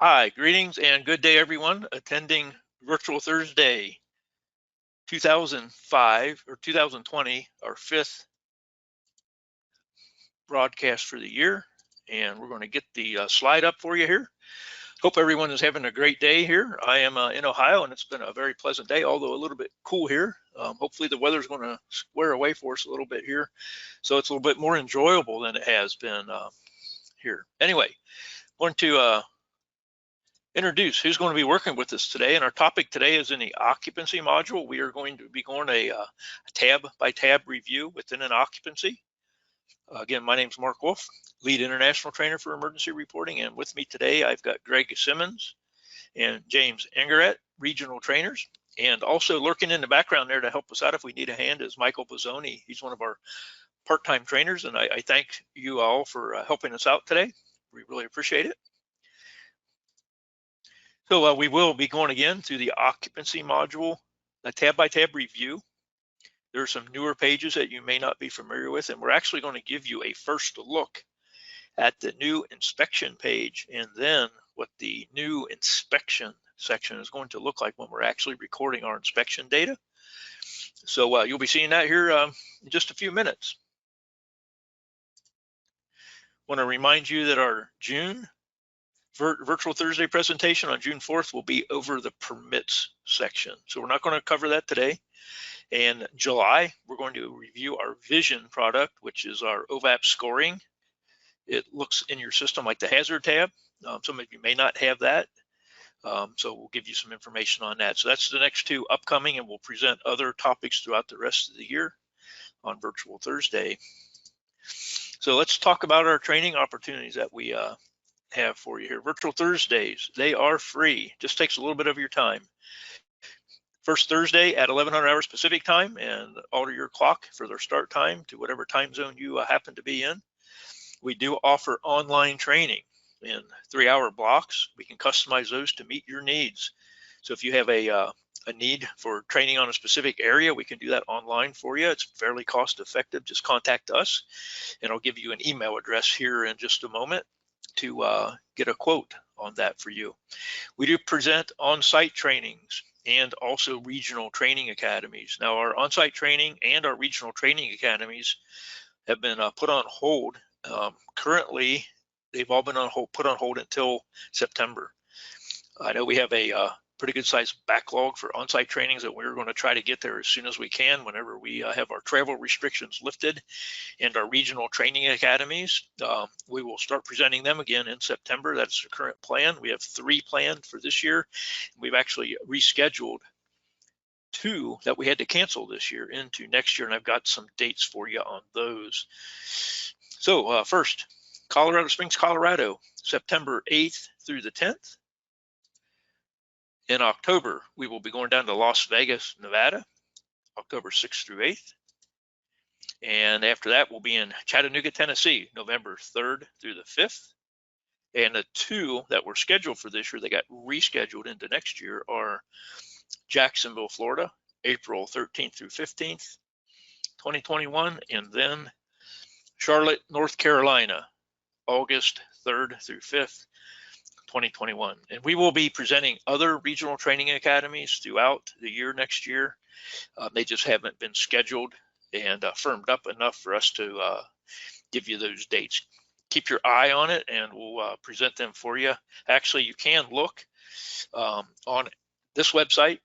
Hi, greetings and good day, everyone attending Virtual Thursday 2005 or 2020, our fifth broadcast for the year. And we're going to get the slide up for you here. Hope everyone is having a great day here. I am in Ohio, and it's been a very pleasant day, although a little bit cool here. Hopefully the weather's going to square away for us a little bit here, so it's a little bit more enjoyable than it has been here. Anyway, I want to introduce who's going to be working with us today. And our topic today is in the occupancy module. We are going to be going a tab by tab review within an occupancy. Again, my name is Mark Wolf, lead international trainer for emergency reporting. And with me today, I've got Greg Simmons and James Angerett, regional trainers. And also lurking in the background there to help us out if we need a hand is Michael Bozzoni. He's one of our part-time trainers. And I thank you all for helping us out today. We really appreciate it. So we will be going again through the occupancy module, a tab by tab review. There are some newer pages that you may not be familiar with, and we're actually going to give you a first look at the new inspection page and then what the new inspection section is going to look like when we're actually recording our inspection data. So you'll be seeing that here in just a few minutes. I want to remind you that our June Virtual Thursday presentation on June 4th will be over the permits section. So we're not going to cover that today. And July, we're going to review our Vision product, which is our OVAP scoring. It looks in your system like the hazard tab. Some of you may not have that. So we'll give you some information on that. So that's the next two upcoming, and we'll present other topics throughout the rest of the year on Virtual Thursday. So let's talk about our training opportunities that we have for you here. Virtual Thursdays, they are free. Just takes a little bit of your time. First Thursday at 1100 hours Pacific time, and alter your clock for their start time to whatever time zone you happen to be in. We do offer online training in 3-hour blocks. We can customize those to meet your needs. So if you have a need for training on a specific area, we can do that online for you. It's fairly cost effective. Just contact us, and I'll give you an email address here in just a moment to get a quote on that for you. We do present on-site trainings and also regional training academies. Now, our on-site training and our regional training academies have been put on hold. Currently, they've all been put on hold until September. I know we have a pretty good sized backlog for on-site trainings that we're going to try to get there as soon as we can whenever we have our travel restrictions lifted, and our regional training academies. We will start presenting them again in September. That's the current plan. We have 3 planned for this year. We've actually rescheduled 2 that we had to cancel this year into next year, and I've got some dates for you on those. So first, Colorado Springs, Colorado, September 8th through the 10th. In October, we will be going down to Las Vegas, Nevada, October 6th through 8th. And after that, we'll be in Chattanooga, Tennessee, November 3rd through the 5th. And the 2 that were scheduled for this year, they got rescheduled into next year, are Jacksonville, Florida, April 13th through 15th, 2021. And then Charlotte, North Carolina, August 3rd through 5th. 2021. And we will be presenting other regional training academies throughout the year next year. They just haven't been scheduled and firmed up enough for us to give you those dates. Keep your eye on it, and we'll present them for you. Actually, you can look on this website,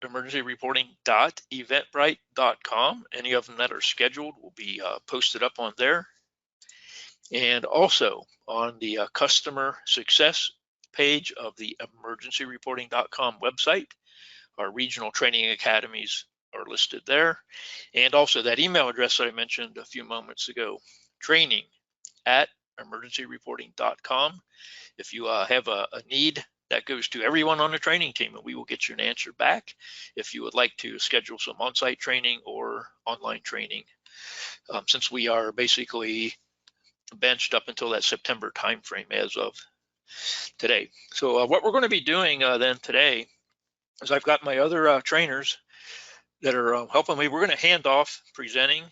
emergencyreporting.eventbrite.com. Any of them that are scheduled will be posted up on there. And also on the customer success page of the emergencyreporting.com website, our regional training academies are listed there. And also that email address that I mentioned a few moments ago, training@emergencyreporting.com. If you have a need, that goes to everyone on the training team, and we will get you an answer back if you would like to schedule some on-site training or online training, since we are basically benched up until that September timeframe as of today. So what we're going to be doing then today is I've got my other trainers that are helping me. We're going to hand off presenting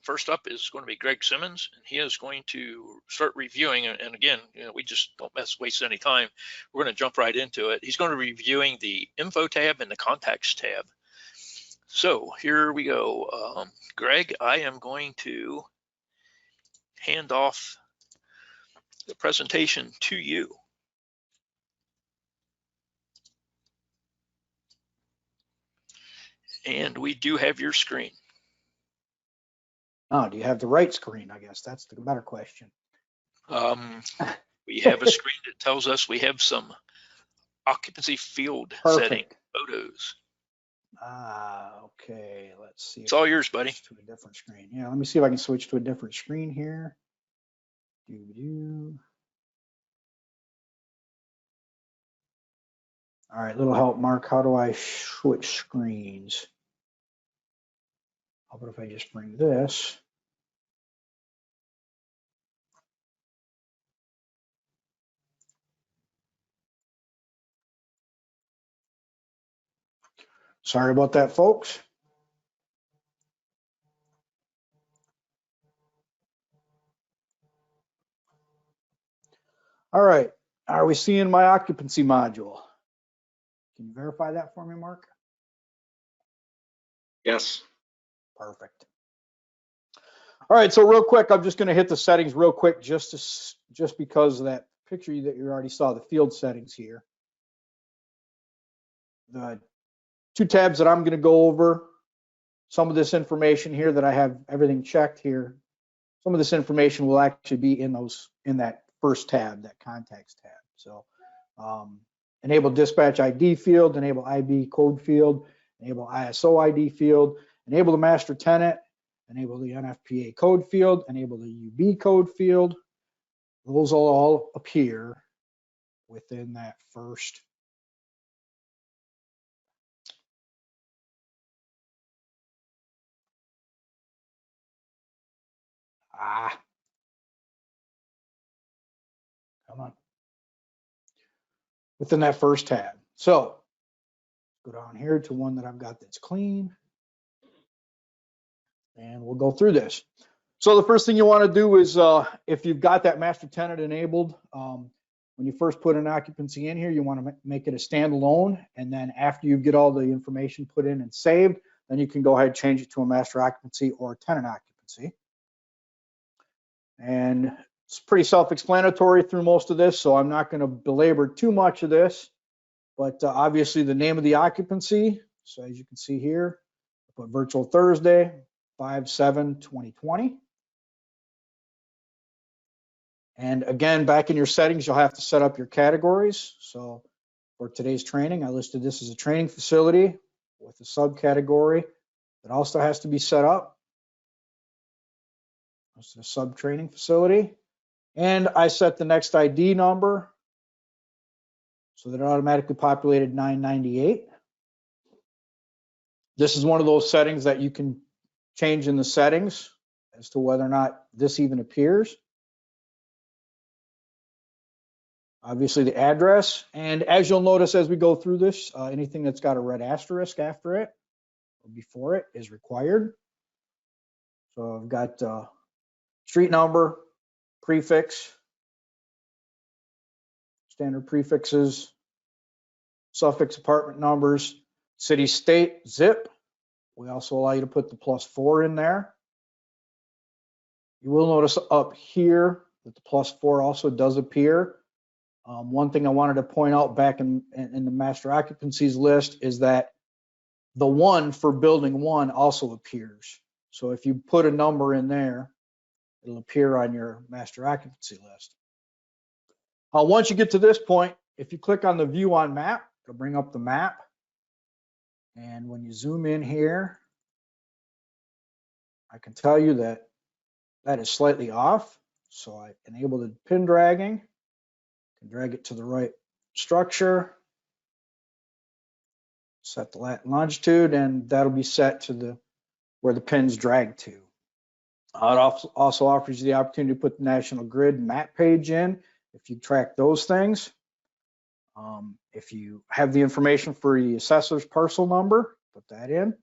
First up is going to be Greg Simmons, and he is going to start reviewing. And again, we just don't waste any time. We're going to jump right into it. He's going to be reviewing the Info tab and the Contacts tab. So here we go. Greg, I am going to hand off the presentation to you. And we do have your screen. Oh, do you have the right screen? I guess that's the better question. We have a screen that tells us we have some occupancy field setting photos. Okay. Let's see. It's all yours, buddy. To a different screen. Yeah, let me see if I can switch to a different screen here. All right, little help, Mark. How do I switch screens? How about if I just bring this? Sorry about that, folks. All right, are we seeing my occupancy module? Can you verify that for me, Mark? Yes. Perfect. All right, so real quick, I'm just going to hit the settings real quick, just because of that picture that you already saw, the field settings here. The two tabs that I'm going to go over, some of this information here that I have everything checked here. Some of this information will actually be in that first tab, that Contacts tab. So enable dispatch ID field, enable IB code field, enable ISO ID field, enable the master tenant, enable the NFPA code field, enable the UB code field. Those will all appear within that first. Come on. Within that first tab. So go down here to one that I've got that's clean. And we'll go through this. So the first thing you want to do is, if you've got that master tenant enabled, when you first put an occupancy in here, you want to make it a standalone. And then after you get all the information put in and saved, then you can go ahead and change it to a master occupancy or a tenant occupancy. And it's pretty self-explanatory through most of this, so I'm not going to belabor too much of this. But obviously the name of the occupancy, so as you can see here, I put Virtual Thursday, 5/7/2020. And again, back in your settings, you'll have to set up your categories. So for today's training, I listed this as a training facility with a subcategory that also has to be set up. This is a sub-training facility. And I set the next ID number so that it automatically populated 998. This is one of those settings that you can change in the settings as to whether or not this even appears. Obviously the address, and as you'll notice as we go through this, anything that's got a red asterisk after it or before it is required. So I've got street number, prefix, standard prefixes, suffix apartment numbers, city, state, zip. We also allow you to put the +4 in there. You will notice up here that the +4 also does appear. One thing I wanted to point out back in the master occupancies list is that the 1 for building 1 also appears. So if you put a number in there, it'll appear on your master occupancy list. Once you get to this point, if you click on the view on map, it'll bring up the map. And when you zoom in here, I can tell you that that is slightly off. So I enable the pin dragging. Can drag it to the right structure, set the lat and longitude, and that'll be set to where the pin's drag to. It also offers you the opportunity to put the National Grid map page in if you track those things. If you have the information for the assessor's parcel number, put that in.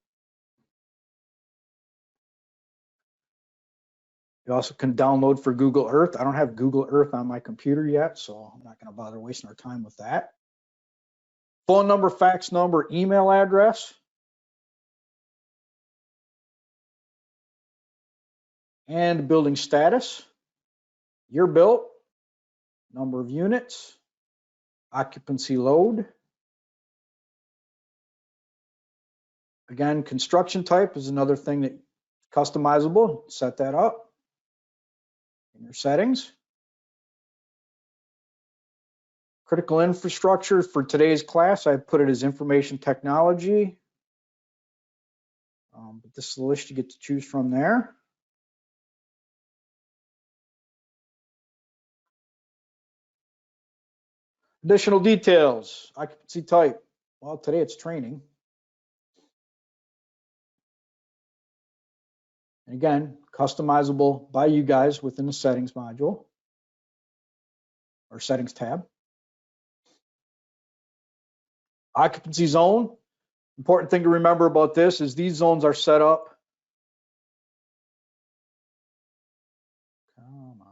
You also can download for Google Earth. I don't have Google Earth on my computer yet, so I'm not going to bother wasting our time with that. Phone number, fax number, email address. And building status, year built, number of units, occupancy load. Again, construction type is another thing that customizable. Set that up in your settings. Critical infrastructure for today's class, I put it as information technology. But this is the list you get to choose from there. Additional details, occupancy type. Well, today it's training. And again, customizable by you guys within the settings module or settings tab. Occupancy zone. Important thing to remember about this is these zones are set up. Come on.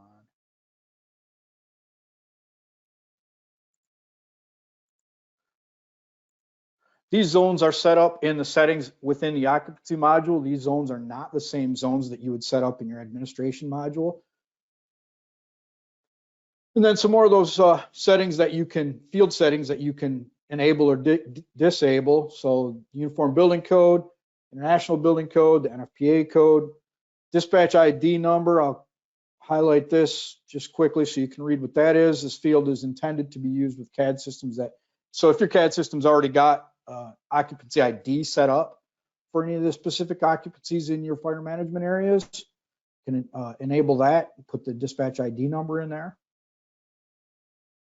These zones are set up in the settings within the occupancy module. These zones are not the same zones that you would set up in your administration module. And then some more of those settings that you can, field settings that you can enable or disable. So Uniform Building Code, International Building Code, the NFPA code, dispatch ID number. I'll highlight this just quickly so you can read what that is. This field is intended to be used with CAD systems that, so if your CAD system's already got occupancy ID set up for any of the specific occupancies in your fire management areas, you can enable that, put the dispatch ID number in there.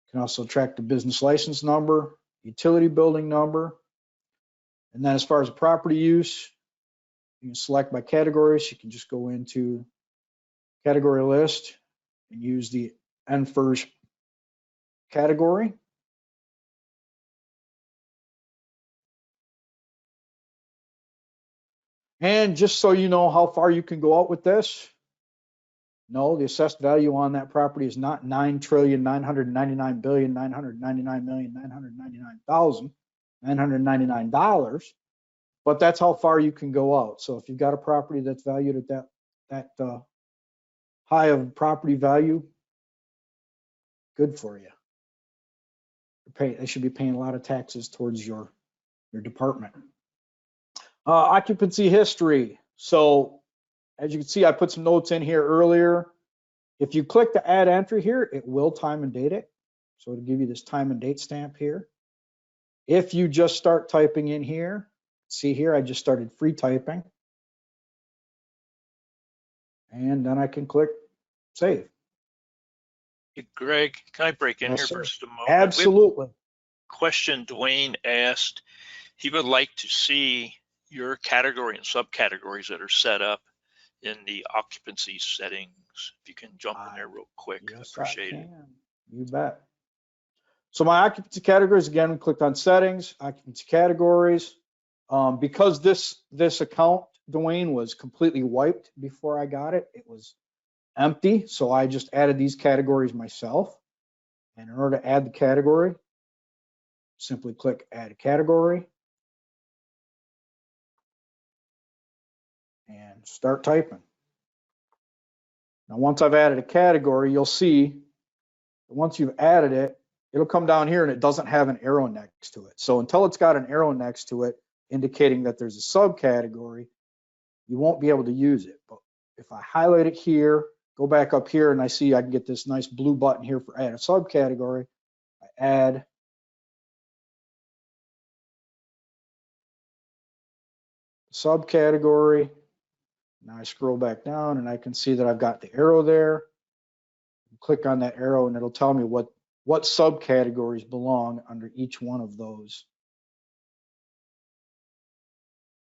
You can also track the business license number, utility building number. And then as far as property use, you can select by categories. You can just go into category list and use the NFIRS category. And just so you know how far you can go out with this, no, the assessed value on that property is not $9,999,999,999,999, but that's how far you can go out. So if you've got a property that's valued at that high of property value, good for you. They should be paying a lot of taxes towards your department. Occupancy history. So as you can see, I put some notes in here earlier. If you click the add entry here, it will time and date it. So it'll give you this time and date stamp here. If you just start typing in here, see here, I just started free typing. And then I can click save. Hey, Greg, can I break in here sir. for just a moment? Absolutely. Question Dwayne asked, he would like to see your category and subcategories that are set up in the occupancy settings. If you can jump in there real quick, yes, appreciate it. You bet. So my occupancy categories, again, we clicked on settings, occupancy categories. Because this account, Dwayne, was completely wiped before I got it, it was empty. So I just added these categories myself. And in order to add the category, simply click add a category and start typing. Now, once I've added a category, you'll see that once you've added it, it'll come down here and it doesn't have an arrow next to it. So until it's got an arrow next to it, indicating that there's a subcategory, you won't be able to use it. But if I highlight it here, go back up here and I see I can get this nice blue button here for add a subcategory. I add subcategory. Now I scroll back down and I can see that I've got the arrow there. Click on that arrow and it'll tell me what subcategories belong under each one of those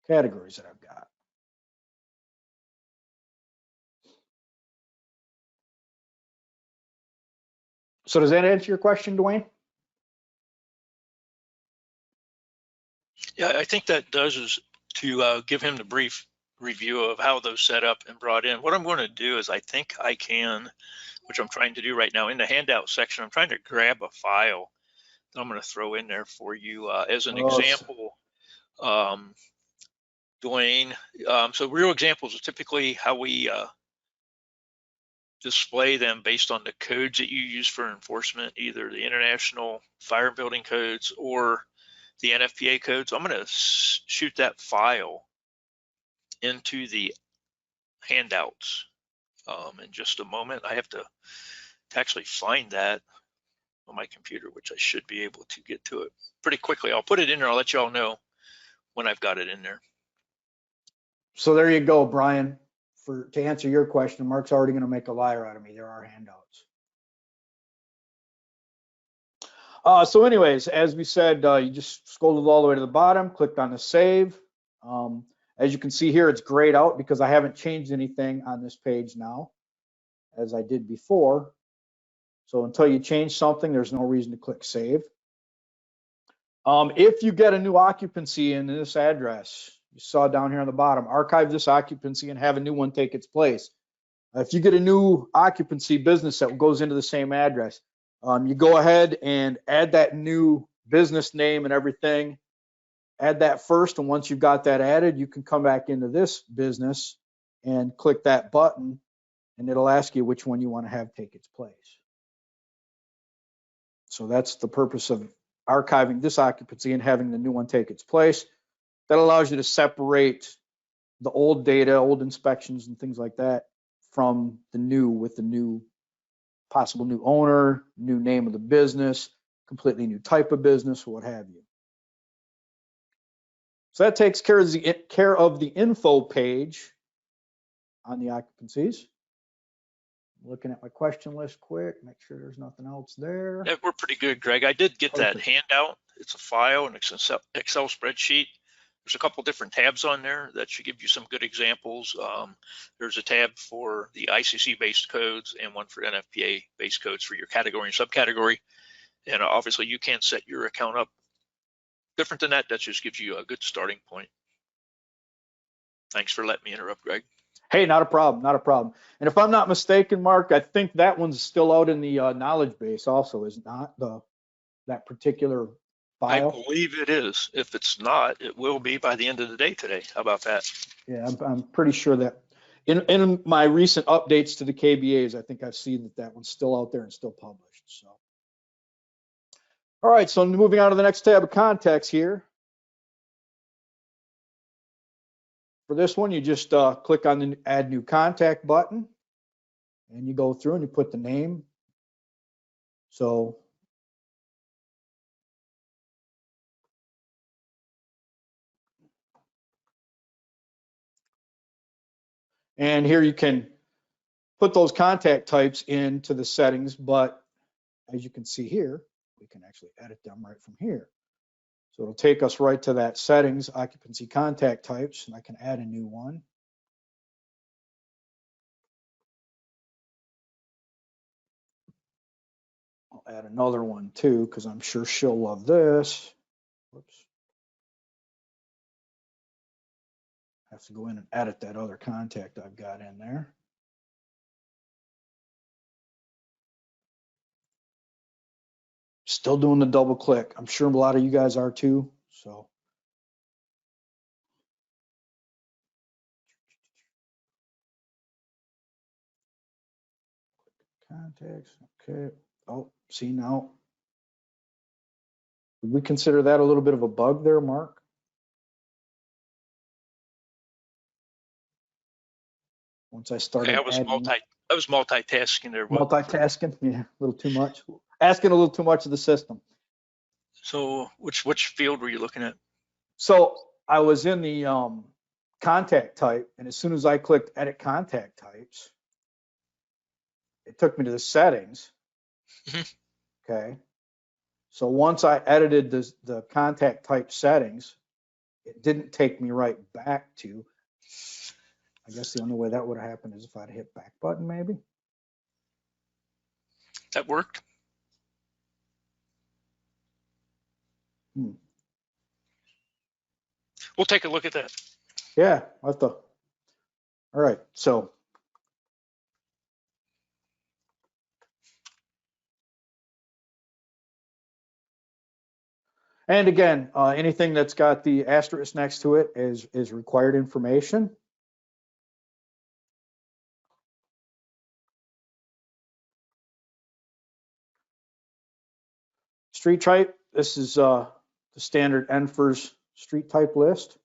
categories that I've got. So does that answer your question, Dwayne? Yeah, I think that does, is to give him the brief review of how those set up and brought in. What I'm going to do is I think I can, which I'm trying to do right now in the handout section, I'm trying to grab a file that I'm going to throw in there for you as an example. Dwayne, so real examples are typically how we display them based on the codes that you use for enforcement, either the international fire building codes or the NFPA codes. I'm going to shoot that file into the handouts in just a moment. I have to actually find that on my computer, which I should be able to get to it pretty quickly. I'll put it in there. I'll let you all know when I've got it in there. So there you go, Brian. To answer your question, Mark's already going to make a liar out of me. There are handouts. So anyways, as we said, you just scrolled all the way to the bottom, clicked on the save. As you can see here, it's grayed out because I haven't changed anything on this page now, as I did before. So until you change something, there's no reason to click save. If you get a new occupancy in this address, you saw down here on the bottom, archive this occupancy and have a new one take its place. If you get a new occupancy business that goes into the same address, you go ahead and add that new business name and everything. Add that first, and once you've got that added, you can come back into this business and click that button, and it'll ask you which one you want to have take its place. So that's the purpose of archiving this occupancy and having the new one take its place. That allows you to separate the old data, old inspections and things like that from the new, with the new possible new owner, new name of the business, completely new type of business, what have you. So that takes care of the info page on the occupancies. Looking at my question list quick, make sure there's nothing else there. Yeah, we're pretty good, Greg. I did get that handout. It's a file, an Excel spreadsheet. There's a couple different tabs on there that should give you some good examples. There's a tab for the ICC-based codes and one for NFPA-based codes for your category and subcategory. And obviously, you can set your account up different than that. That just gives you a good starting point. Thanks for letting me interrupt, Greg. Hey, not a problem, not a problem. And if I'm not mistaken, Mark, I think that one's still out in the knowledge base also, is not that particular file? I believe it is. If it's not, it will be by the end of the day today. How about that? Yeah, I'm pretty sure that in my recent updates to the KBAs, I think I've seen that one's still out there and still published. So, all right, so moving on to the next tab of contacts here. For this one, you just click on the Add New Contact button, and you go through and you put the name. So, and here you can put those contact types into the settings, but as you can see here, we can actually edit them right from here. So it'll take us right to that settings, occupancy contact types, and I can add a new one. I'll add another one too, because I'm sure she'll love this. Whoops. I have to go in and edit that other contact I've got in there. Still doing the double click. I'm sure a lot of you guys are too. So. Contacts, okay. Oh, see now. Would we consider that a little bit of a bug there, Mark? Once I started I was multitasking there. Multitasking, yeah, a little too much. Asking a little too much of the system. So which field were you looking at? So I was in the contact type, and as soon as I clicked edit contact types, it took me to the settings. Okay. So once I edited the contact type settings, it didn't take me right back to, I guess the only way that would have happened is if I'd hit back button maybe. That worked. We'll take a look at that. Yeah, I'll have to All right, so and again, anything that's got the asterisk next to it is required information. Street type, this is the standard NFIRS street type list.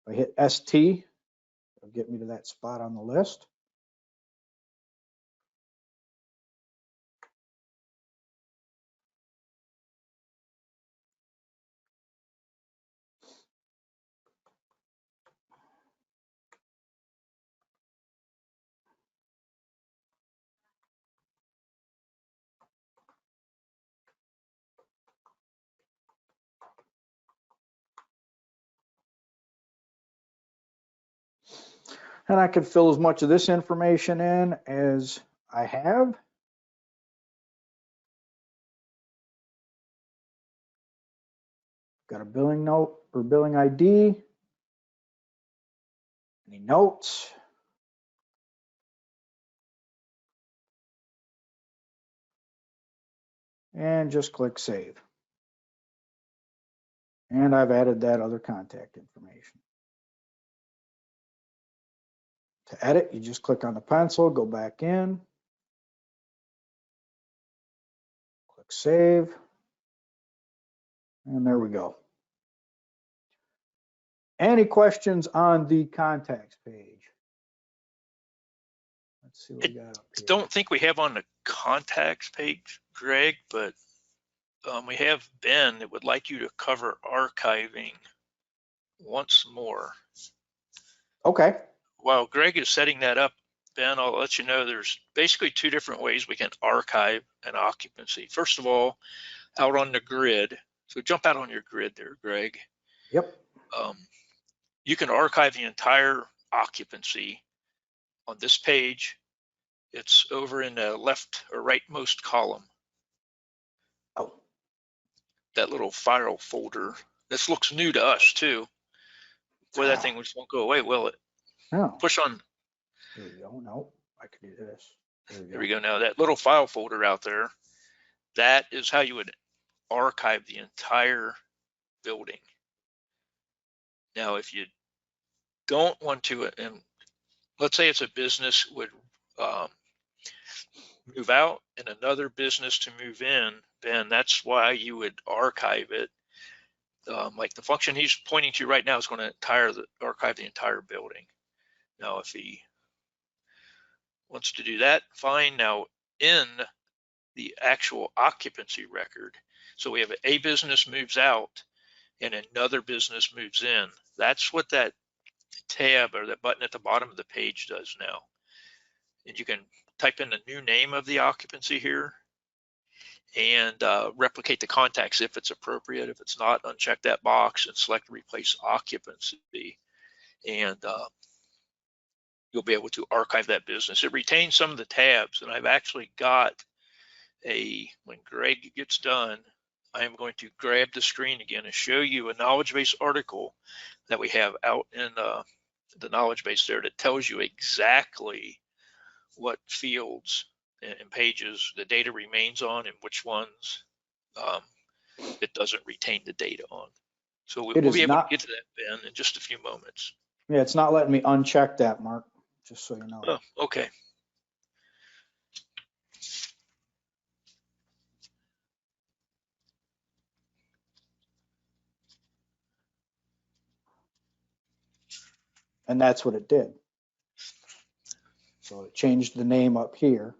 If I hit ST, it'll get me to that spot on the list. And I can fill as much of this information in as I have. Got a billing note or billing ID. Any notes? And just click save. And I've added that other contact information. To edit, you just click on the pencil, go back in, click save, and there we go. Any questions on the contacts page? Let's see what we got up here. I don't think we have on the contacts page, Greg, but we have Ben that would like you to cover archiving once more. Okay. While Greg is setting that up, Ben, I'll let you know there's basically two different ways we can archive an occupancy. First of all, out on the grid. So jump out on your grid there, Greg. Yep. You can archive the entire occupancy on this page. It's over in the left or rightmost column. Oh. That little file folder. This looks new to us too. Boy, that thing just won't go away, will it? No. Push on. There we go. No, I can do this. There we go. Now that little file folder out there, that is how you would archive the entire building. Now, if you don't want to, and let's say it's a business would move out and another business to move in, then that's why you would archive it. Like the function he's pointing to right now is going to archive the entire building. Now, if he wants to do that, fine. Now, in the actual occupancy record, so we have a business moves out and another business moves in. That's what that tab or that button at the bottom of the page does now. And you can type in the new name of the occupancy here and replicate the contacts if it's appropriate. If it's not, uncheck that box and select replace occupancy. And you'll be able to archive that business. It retains some of the tabs, and I've actually got when Greg gets done, I am going to grab the screen again and show you a knowledge base article that we have out in the knowledge base there that tells you exactly what fields and pages the data remains on and which ones it doesn't retain the data on. So we'll be able to get to that, Ben, in just a few moments. Yeah, it's not letting me uncheck that, Mark, just so you know. Oh, okay. And that's what it did. So it changed the name up here.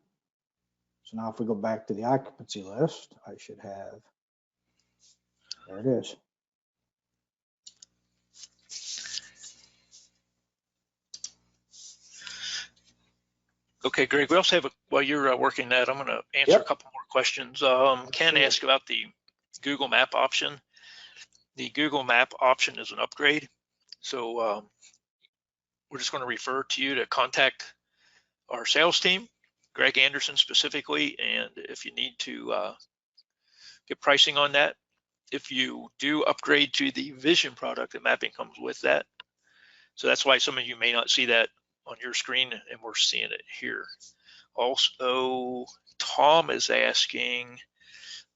So now if we go back to the occupancy list, I should have, there it is. Okay, Greg, we also have, while you're working that, I'm going to answer a couple more questions. Ken asked about the Google Map option. The Google Map option is an upgrade. So we're just going to refer to you to contact our sales team, Greg Anderson specifically, and if you need to get pricing on that. If you do upgrade to the Vision product, the mapping comes with that. So that's why some of you may not see that on your screen, and we're seeing it here. Also, Tom is asking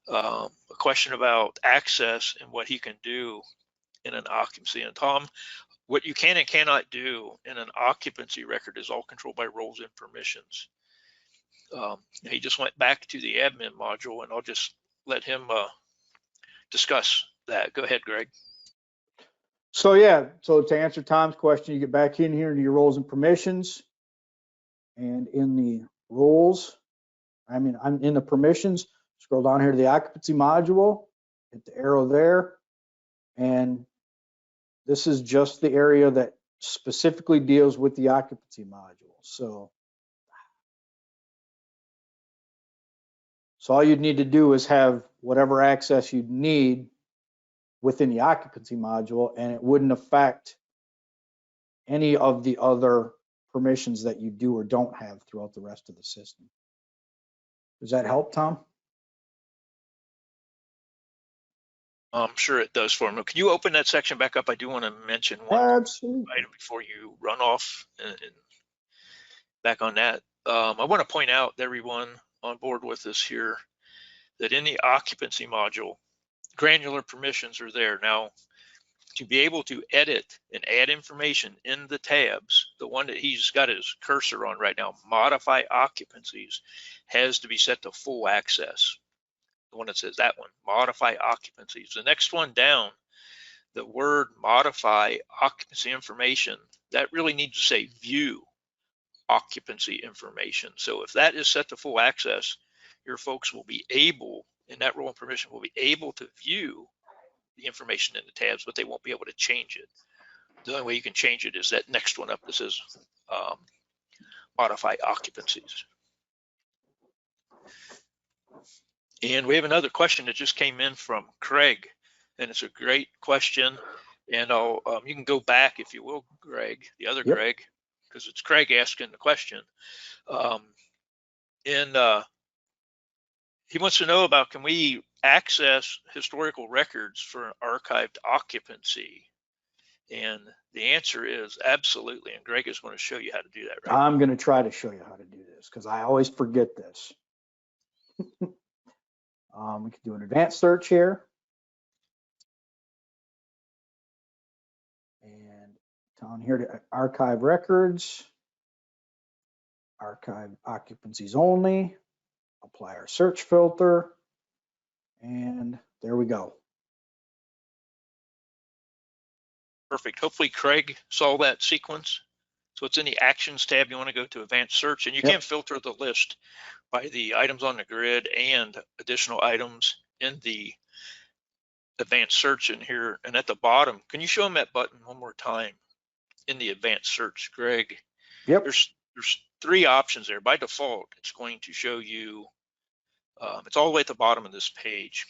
a question about access and what he can do in an occupancy. And Tom, what you can and cannot do in an occupancy record is all controlled by roles and permissions. He just went back to the admin module, and I'll just let him discuss that. Go ahead, Greg. So yeah, so to answer Tom's question, you get back in here into your roles and permissions, and in the roles, I'm in the permissions, scroll down here to the occupancy module, hit the arrow there, and this is just the area that specifically deals with the occupancy module. So all you'd need to do is have whatever access you'd need within the occupancy module, and it wouldn't affect any of the other permissions that you do or don't have throughout the rest of the system. Does that help, Tom? I'm sure it does for him. Can you open that section back up? I do want to mention one item before you run off and back on that. I want to point out to everyone on board with us here that in the occupancy module, granular permissions are there. Now, to be able to edit and add information in the tabs, the one that he's got his cursor on right now, modify occupancies, has to be set to full access. The one that says that one, modify occupancies. The next one down, the word modify occupancy information, that really needs to say view occupancy information. So if that is set to full access, your folks will be able, in that role and permission, will be able to view the information in the tabs, but they won't be able to change it. The only way you can change it is that next one up that says modify occupancies. And we have another question that just came in from Craig, and it's a great question. And I'll you can go back, if you will, Greg, the other Yep. Greg, because it's Craig asking the question. He wants to know about, can we access historical records for an archived occupancy? And the answer is absolutely. And Greg is going to show you how to do that, right? I'm going to try to show you how to do this because I always forget this. We can do an advanced search here. And down here to archive records, archive occupancies only, apply our search filter, and there we go. Perfect. Hopefully Craig saw that sequence. So it's in the actions tab. You want to go to advanced search, and you can filter the list by the items on the grid and additional items in the advanced search in here. And at the bottom, can you show them that button one more time in the advanced search, Greg? Yep. There's three options there. By default, it's going to show you, it's all the way at the bottom of this page.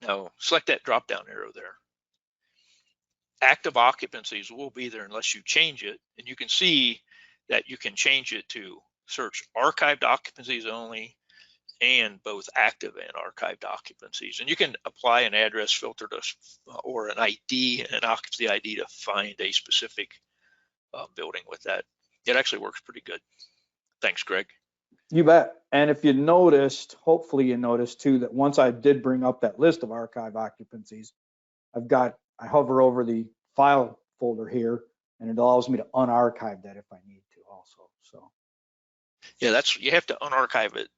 Now select that drop down arrow there. Active occupancies will be there unless you change it, and you can see that you can change it to search archived occupancies only and both active and archived occupancies. And you can apply an address filter to, or an ID, an occupancy ID, to find a specific building with that. It actually works pretty good. Thanks, Greg. You bet. And if you noticed, hopefully you noticed too, that once I did bring up that list of archive occupancies, I hover over the file folder here, and it allows me to unarchive that if I need to also. So yeah, you have to unarchive it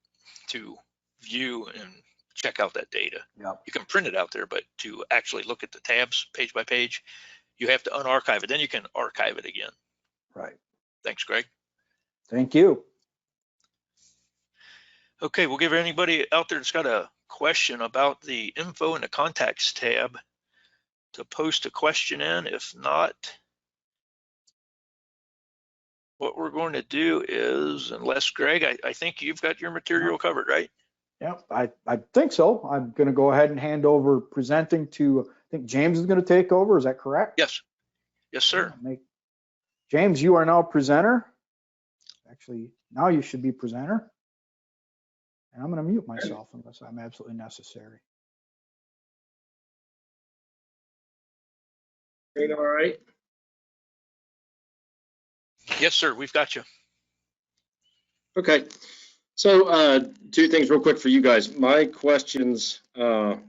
to view and check out that data. Yep. You can print it out there, but to actually look at the tabs page by page, you have to unarchive it. Then you can archive it again. Right. Thanks, Greg. Thank you. Okay, we'll give anybody out there that's got a question about the info and the contacts tab to post a question in. If not, what we're going to do is, unless Greg, I think you've got your material covered, right? Yep, I think so. I'm going to go ahead and hand over presenting to, I think James is going to take over. Is that correct? Yes. Yes, sir. James, you are now presenter. Actually, now you should be presenter. And I'm going to mute myself unless I'm absolutely necessary. All right. Yes, sir. We've got you. Okay. So 2 things real quick for you guys. My questions aren't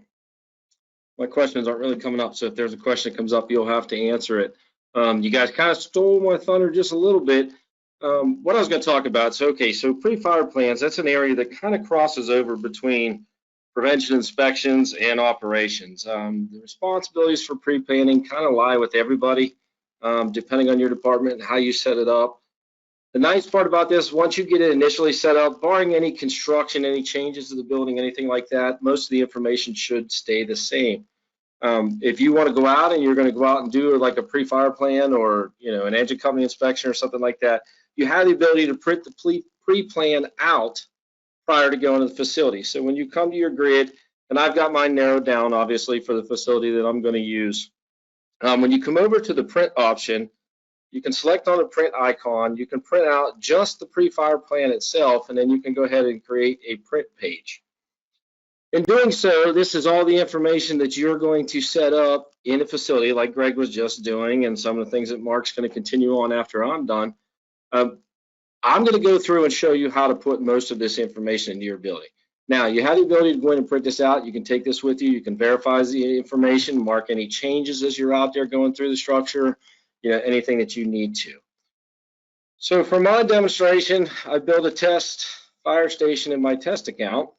really coming up. So if there's a question that comes up, you'll have to answer it. You guys kind of stole my thunder just a little bit. What I was going to talk about. So pre-fire plans, that's an area that kind of crosses over between prevention inspections and operations. The responsibilities for pre-planning kind of lie with everybody, depending on your department and how you set it up. The nice part about this, once you get it initially set up, barring any construction, any changes to the building, anything like that, most of the information should stay the same. If you want to go out and you're going to go out and do like a pre-fire plan or an engine company inspection or something like that, you have the ability to print the pre-plan out prior to going to the facility. So when you come to your grid, and I've got mine narrowed down obviously for the facility that I'm going to use, when you come over to the print option, you can select on the print icon, you can print out just the pre-fire plan itself, and then you can go ahead and create a print page. In doing so, this is all the information that you're going to set up in a facility like Greg was just doing, and some of the things that Mark's going to continue on after I'm done. I'm going to go through and show you how to put most of this information into your building. Now, you have the ability to go in and print this out. You can take this with you. You can verify the information, mark any changes as you're out there going through the structure, anything that you need to. So for my demonstration, I built a test fire station in my test account.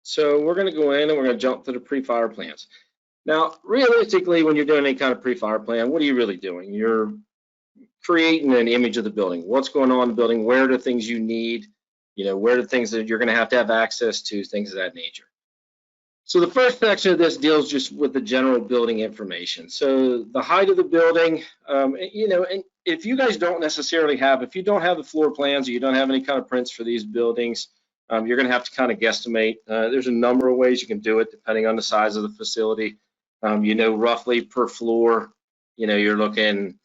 So we're going to go in and we're going to jump to the pre-fire plans. Now, realistically, when you're doing any kind of pre-fire plan, what are you really doing? You're creating an image of the building. What's going on in the building? Where are the things you need? Where are the things that you're going to have access to, things of that nature. So the first section of this deals just with the general building information. So the height of the building, and if you guys don't necessarily have, if you don't have the floor plans or you don't have any kind of prints for these buildings, you're going to have to kind of guesstimate. There's a number of ways you can do it depending on the size of the facility. Roughly per floor, you're looking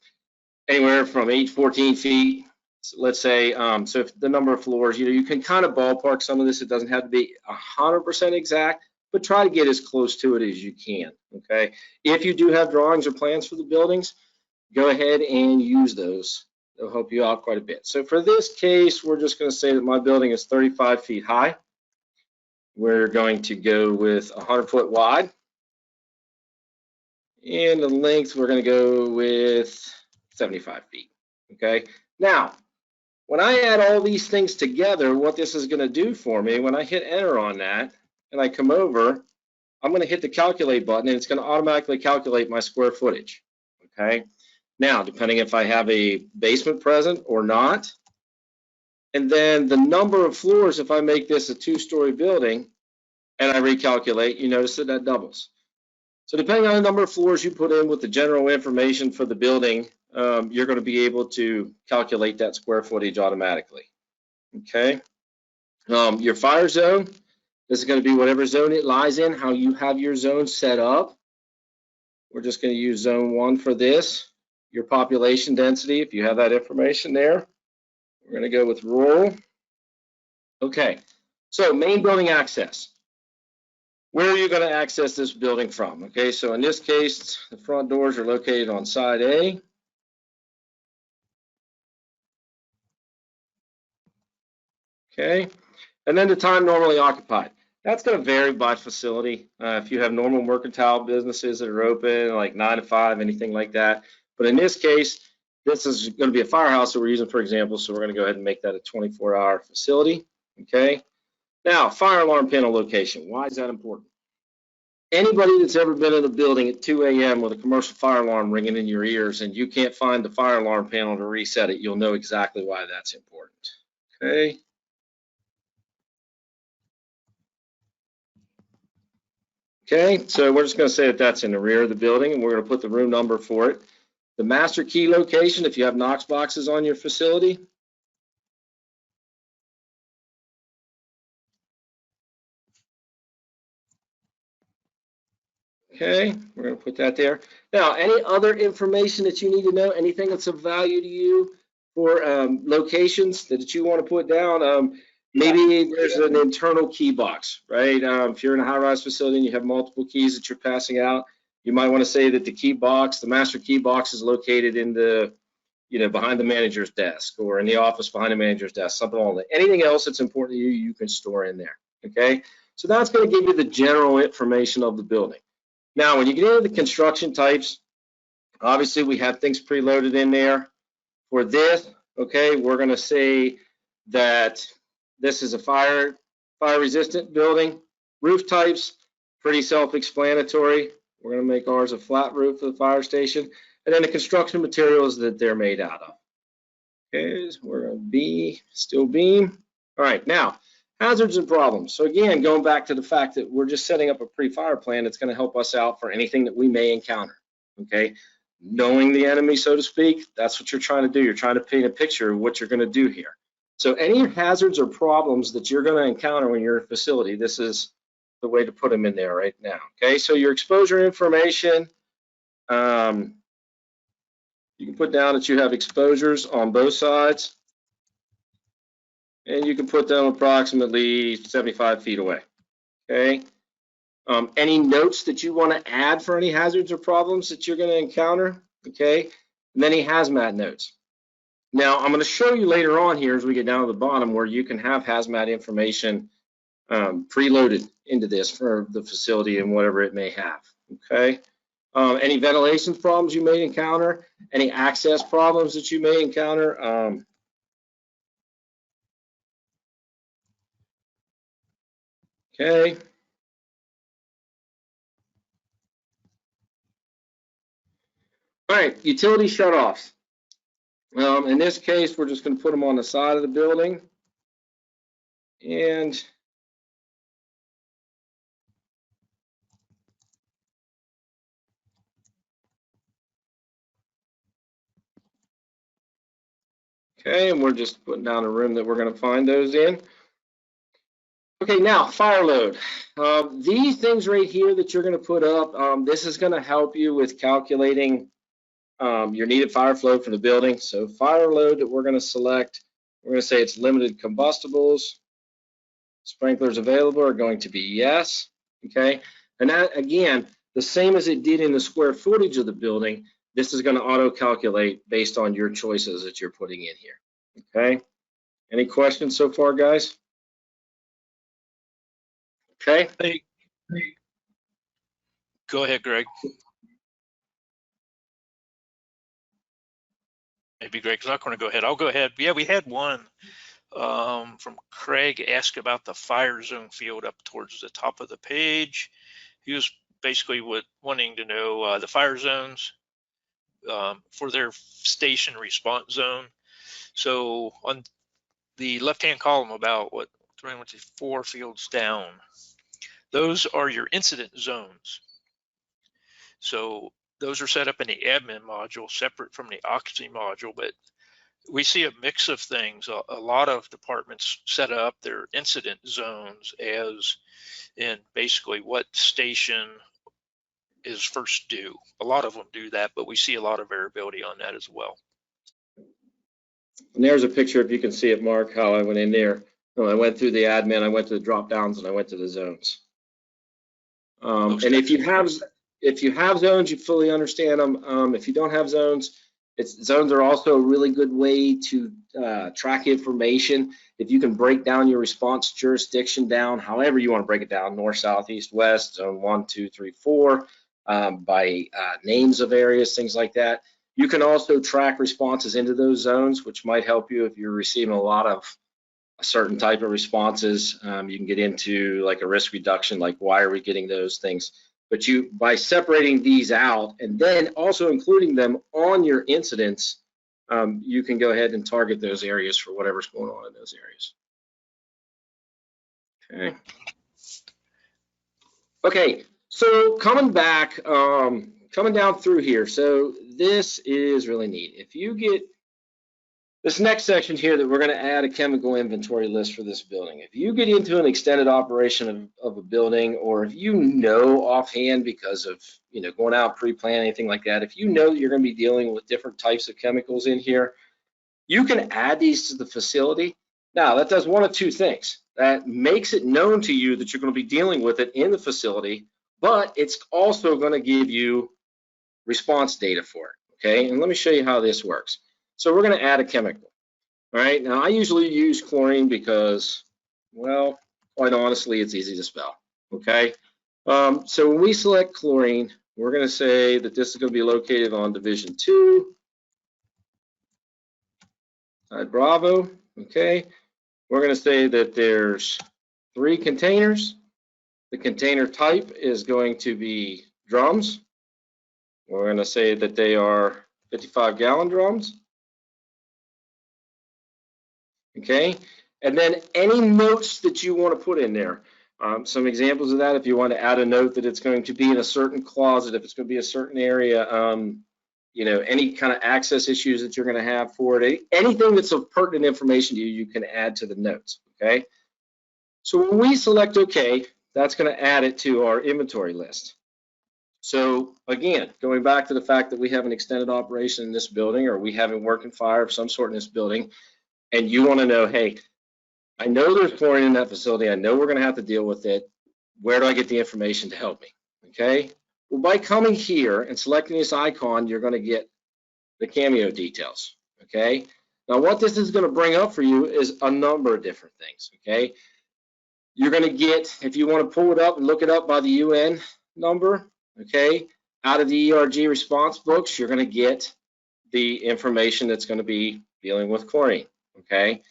anywhere from 8 to 14 feet. So let's say, so if the number of floors, you can kind of ballpark some of this. It doesn't have to be 100% exact, but try to get as close to it as you can, okay? If you do have drawings or plans for the buildings, go ahead and use those. They'll help you out quite a bit. So for this case, we're just going to say that my building is 35 feet high. We're going to go with 100 foot wide. And the length, we're going to go with 75 feet, okay? Now, when I add all these things together, what this is going to do for me, when I hit enter on that, and I come over, I'm going to hit the calculate button, and it's going to automatically calculate my square footage, okay? Now, depending if I have a basement present or not, and then the number of floors, if I make this a 2-story building, and I recalculate, you notice that doubles. So depending on the number of floors you put in with the general information for the building, you're going to be able to calculate that square footage automatically, okay? Your fire zone, this is going to be whatever zone it lies in, how you have your zone set up. We're just going to use zone 1 for this. Your population density, if you have that information there. We're going to go with rural. Okay, so main building access. Where are you going to access this building from? Okay, so in this case, the front doors are located on side A. Okay, and then the time normally occupied. That's going to vary by facility. If you have normal mercantile businesses that are open, like 9 to 5, anything like that. But in this case, this is going to be a firehouse that we're using, for example, so we're going to go ahead and make that a 24-hour facility. Okay, now fire alarm panel location. Why is that important? Anybody that's ever been in a building at 2 a.m. with a commercial fire alarm ringing in your ears and you can't find the fire alarm panel to reset it, you'll know exactly why that's important. Okay. Okay, so we're just going to say that that's in the rear of the building, and we're going to put the room number for it. The master key location, if you have Knox boxes on your facility. Okay, we're going to put that there. Now, any other information that you need to know, anything that's of value to you for locations that you want to put down, maybe there's an internal key box, right? If you're in a high-rise facility and you have multiple keys that you're passing out, you might want to say that the key box, the master key box, is located in the, behind the manager's desk, or in the office behind the manager's desk, something along that. Anything else that's important to you, you can store in there, okay? So that's going to give you the general information of the building. Now, when you get into the construction types, obviously we have things preloaded in there. For this, okay, we're going to say that this is a fire-resistant building. Roof types, pretty self-explanatory. We're going to make ours a flat roof for the fire station. And then the construction materials that they're made out of. Okay, so we're going to be steel beam. All right, now, hazards and problems. So again, going back to the fact that we're just setting up a pre-fire plan that's going to help us out for anything that we may encounter, okay? Knowing the enemy, so to speak, that's what you're trying to do. You're trying to paint a picture of what you're going to do here. So any hazards or problems that you're going to encounter when you're in a facility, this is the way to put them in there right now, okay? So your exposure information, you can put down that you have exposures on both sides, and you can put them approximately 75 feet away, okay? Any notes that you want to add for any hazards or problems that you're going to encounter, okay? And then any hazmat notes. Now, I'm going to show you later on here as we get down to the bottom where you can have hazmat information preloaded into this for the facility and whatever it may have, okay? Any ventilation problems you may encounter, any access problems that you may encounter. Okay. All right, utility shutoffs. In this case, we're just going to put them on the side of the building. And okay, and we're just putting down a room that we're going to find those in. Okay, now fire load. These things right here that you're going to put up, this is going to help you with calculating your needed fire flow for the building. So fire load that we're going to select, we're going to say it's limited combustibles. Sprinklers available are going to be yes. Okay, and that again, the same as it did in the square footage of the building, this is going to auto calculate based on your choices that you're putting in here. Okay, any questions so far, guys? Okay. Hey. Go ahead, Greg. Maybe Greg's not going to go ahead. I'll go ahead. Yeah, we had one from Craig ask about the fire zone field up towards the top of the page. He was basically wanting to know the fire zones for their station response zone. So on the left-hand column, about 4 fields down, those are your incident zones. So those are set up in the admin module, separate from the occupancy module, but we see a mix of things. A lot of departments set up their incident zones as in basically what station is first due. A lot of them do that, but we see a lot of variability on that as well. And there's a picture, if you can see it, Mark, how I went in there. I went through the admin, I went to the drop downs, and I went to the zones. And if you have zones, you fully understand them. If you don't have zones, zones are also a really good way to track information. If you can break down your response jurisdiction down, however you want to break it down, north, south, east, west, zone 1, 2, 3, 4, by names of areas, things like that. You can also track responses into those zones, which might help you if you're receiving a lot of a certain type of responses. You can get into like a risk reduction, like why are we getting those things? But by separating these out and then also including them on your incidents, you can go ahead and target those areas for whatever's going on in those areas. Okay. Okay, so coming back, coming down through here. So this is really neat. If you get this next section here that we're going to add a chemical inventory list for this building. If you get into an extended operation of a building, or if you know offhand because of going out pre-plan, anything like that, if you know that you're going to be dealing with different types of chemicals in here, you can add these to the facility. Now that does one of two things. That makes it known to you that you're going to be dealing with it in the facility, but it's also going to give you response data for it. Okay, and let me show you how this works. So we're going to add a chemical. All right, now I usually use chlorine because, well, quite honestly, it's easy to spell, okay? So when we select chlorine, we're going to say that this is going to be located on Division 2, side Bravo, okay? We're going to say that there's 3 containers. The container type is going to be drums. We're going to say that they are 55-gallon drums. Okay, and then any notes that you want to put in there. Some examples of that, if you want to add a note that it's going to be in a certain closet, if it's going to be a certain area, you know, any kind of access issues that you're going to have for it, anything that's of pertinent information to you, you can add to the notes, okay? So when we select OK, that's going to add it to our inventory list. So again, going back to the fact that we have an extended operation in this building, or we have a working fire of some sort in this building, and you want to know, hey, I know there's chlorine in that facility. I know we're going to have to deal with it. Where do I get the information to help me? Okay. Well, by coming here and selecting this icon, you're going to get the Cameo Details. Okay. Now, what this is going to bring up for you is a number of different things. Okay. You're going to get, if you want to pull it up and look it up by the UN number, okay, out of the ERG response books, you're going to get the information that's going to be dealing with chlorine. Okay,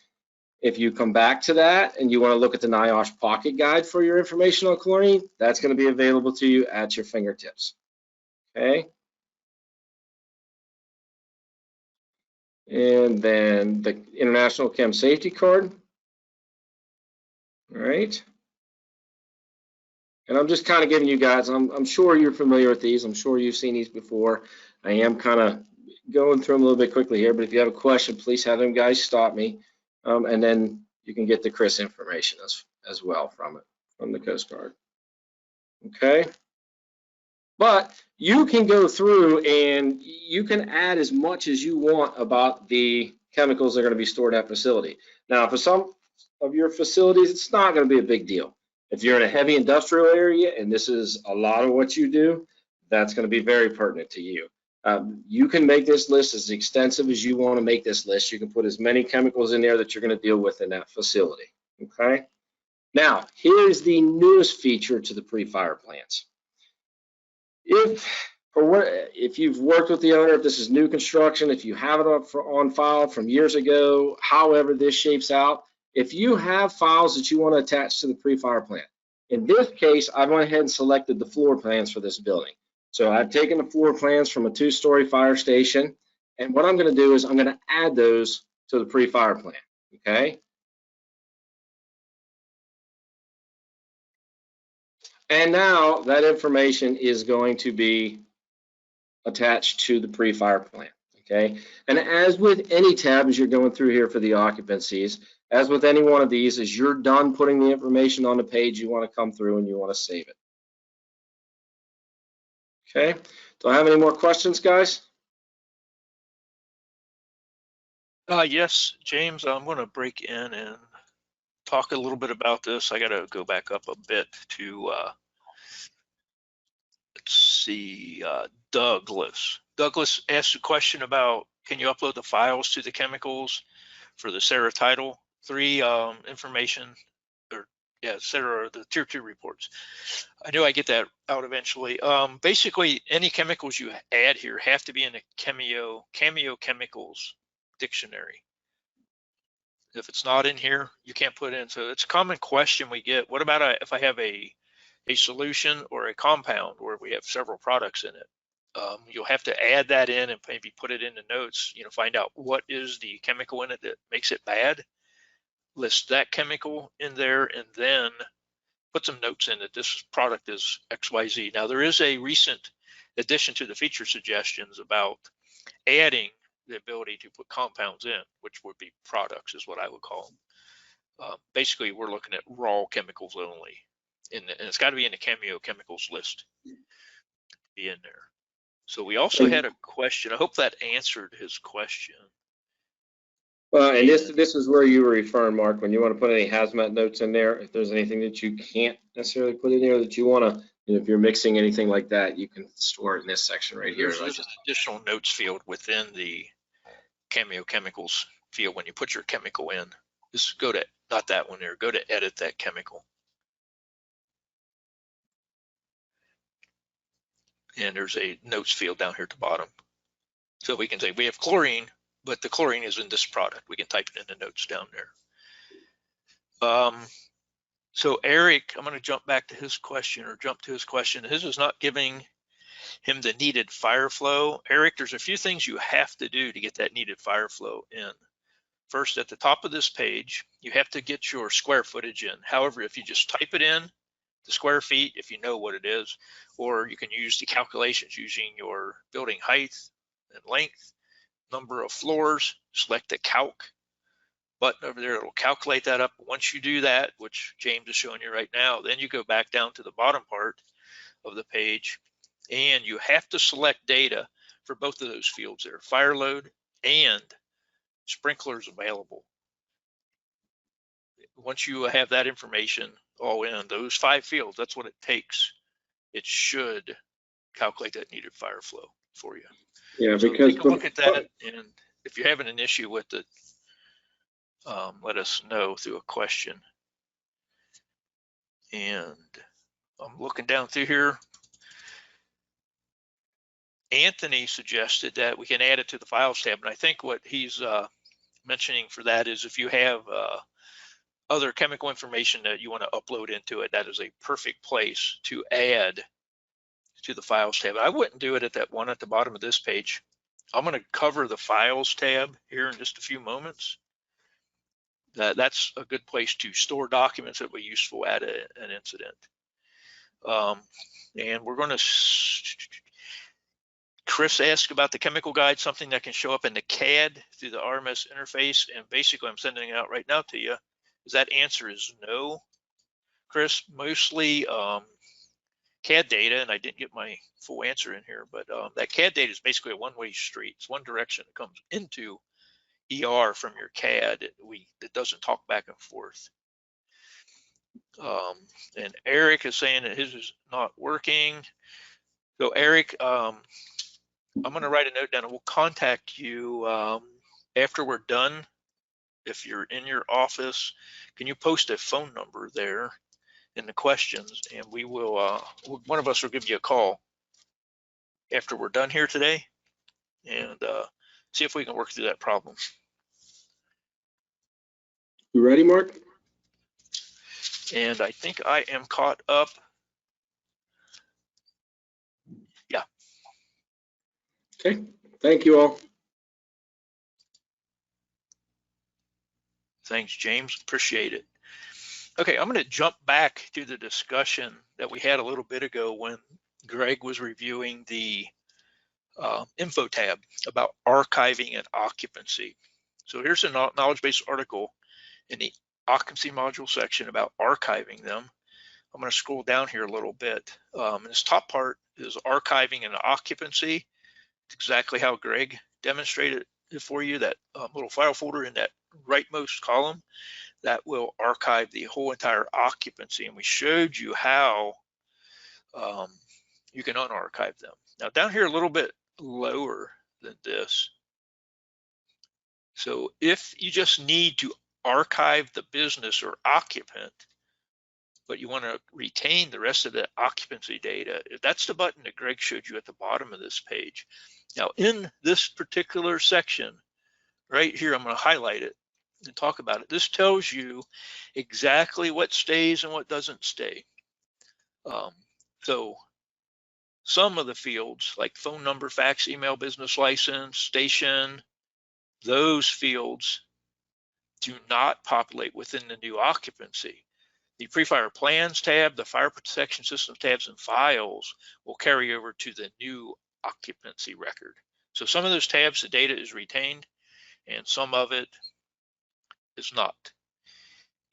if you come back to that and you want to look at the NIOSH Pocket Guide for your information on chlorine, that's going to be available to you at your fingertips. Okay, and then the International Chem Safety Card. All right, and I'm just kind of giving you guys, I'm sure you're familiar with these. I'm sure you've seen these before. I am kind of going through them a little bit quickly here, but if you have a question, please have them guys stop me. And then you can get the Chris information as well from the Coast Guard. Okay. But you can go through and you can add as much as you want about the chemicals that are going to be stored at that facility. Now, for some of your facilities, it's not going to be a big deal. If you're in a heavy industrial area and this is a lot of what you do, that's going to be very pertinent to you. You can make this list as extensive as you want to make this list. You can put as many chemicals in there that you're going to deal with in that facility. Okay. Now, here's the newest feature to the pre-fire plans. If you've worked with the owner, if this is new construction, if you have it on file from years ago, however this shapes out, if you have files that you want to attach to the pre-fire plan, in this case, I went ahead and selected the floor plans for this building. So I've taken the floor plans from a 2-story fire station, and what I'm going to do is I'm going to add those to the pre-fire plan, okay? And now that information is going to be attached to the pre-fire plan, okay? And as with any tab, as you're going through here for the occupancies, as with any one of these, as you're done putting the information on the page, you want to come through and you want to save it. Okay, do I have any more questions, guys? Yes, James, I'm going to break in and talk a little bit about this. I got to go back up a bit to, let's see, Douglas. Douglas asked a question about, can you upload the files to the chemicals for the SARA Title 3 information? Yeah, SARA, the Tier 2 reports. I know I get that out eventually. Basically, any chemicals you add here have to be in a Cameo Chemicals dictionary. If it's not in here, you can't put it in. So it's a common question we get. What about if I have a solution or a compound where we have several products in it? You'll have to add that in and maybe put it in the notes, you know, find out what is the chemical in it that makes it bad. List that chemical in there and then put some notes in that this product is XYZ. Now, there is a recent addition to the feature suggestions about adding the ability to put compounds in, which would be products is what I would call them. Basically, we're looking at raw chemicals only, and it's got to be in the Cameo Chemicals list, be in there. So we also had a question. I hope that answered his question. And this is where you were referring, Mark, when you want to put any hazmat notes in there. If there's anything that you can't necessarily put in there that you want to, you know, if you're mixing anything like that, you can store it in this section right here. There's an additional notes field within the Cameo Chemicals field when you put your chemical in. Just go to, not that one there, go to edit that chemical. And there's a notes field down here at the bottom. So we can say we have chlorine, but the chlorine is in this product. We can type it in the notes down there. So Eric, I'm going to jump back to his question, or jump to his question. His is not giving him the needed fire flow. Eric, there's a few things you have to do to get that needed fire flow in. First, at the top of this page, you have to get your square footage in. However, if you just type it in, the square feet, if you know what it is, or you can use the calculations using your building height and length, number of floors, select the calc button over there. It'll calculate that up. Once you do that, which James is showing you right now, then you go back down to the bottom part of the page, and you have to select data for both of those fields there, fire load and sprinklers available. Once you have that information all in, those 5 fields, that's what it takes. It should calculate that needed fire flow for you. Yeah, so because take a look at that, and if you're having an issue with it, let us know through a question. And I'm looking down through here. Anthony suggested that we can add it to the Files tab, and I think what he's mentioning for that is if you have other chemical information that you want to upload into it, that is a perfect place to add to the Files tab. I wouldn't do it at that one at the bottom of this page. I'm going to cover the Files tab here in just a few moments. That's a good place to store documents that will be useful at an incident. And we're going to, Chris asked about the chemical guide, something that can show up in the CAD through the RMS interface. And basically I'm sending it out right now to you. That answer is no, Chris. Mostly CAD data, and I didn't get my full answer in here, but that CAD data is basically a one-way street. It's one direction. It comes into ER from your CAD. It doesn't talk back and forth. And Eric is saying that his is not working. So Eric, I'm going to write a note down, and we'll contact you after we're done. If you're in your office, can you post a phone number there in the questions, and we will, one of us will give you a call after we're done here today, and see if we can work through that problem. You ready, Mark? And I think I am caught up. Yeah. Okay, thank you all. Thanks, James, appreciate it. Okay, I'm going to jump back to the discussion that we had a little bit ago when Greg was reviewing the info tab about archiving and occupancy. So here's a knowledge-based article in the occupancy module section about archiving them. I'm going to scroll down here a little bit. This top part is archiving and occupancy. It's exactly how Greg demonstrated it for you, that little file folder in that rightmost column that will archive the whole entire occupancy. And we showed you how you can unarchive them. Now down here a little bit lower than this. So if you just need to archive the business or occupant, but you want to retain the rest of the occupancy data, that's the button that Greg showed you at the bottom of this page. Now in this particular section right here, I'm going to highlight it and talk about it. This tells you exactly what stays and what doesn't stay. So some of the fields like phone number, fax, email, business license, station, those fields do not populate within the new occupancy. The pre-fire plans tab, the fire protection system tabs, and files will carry over to the new occupancy record. So some of those tabs, the data is retained, and some of it is not.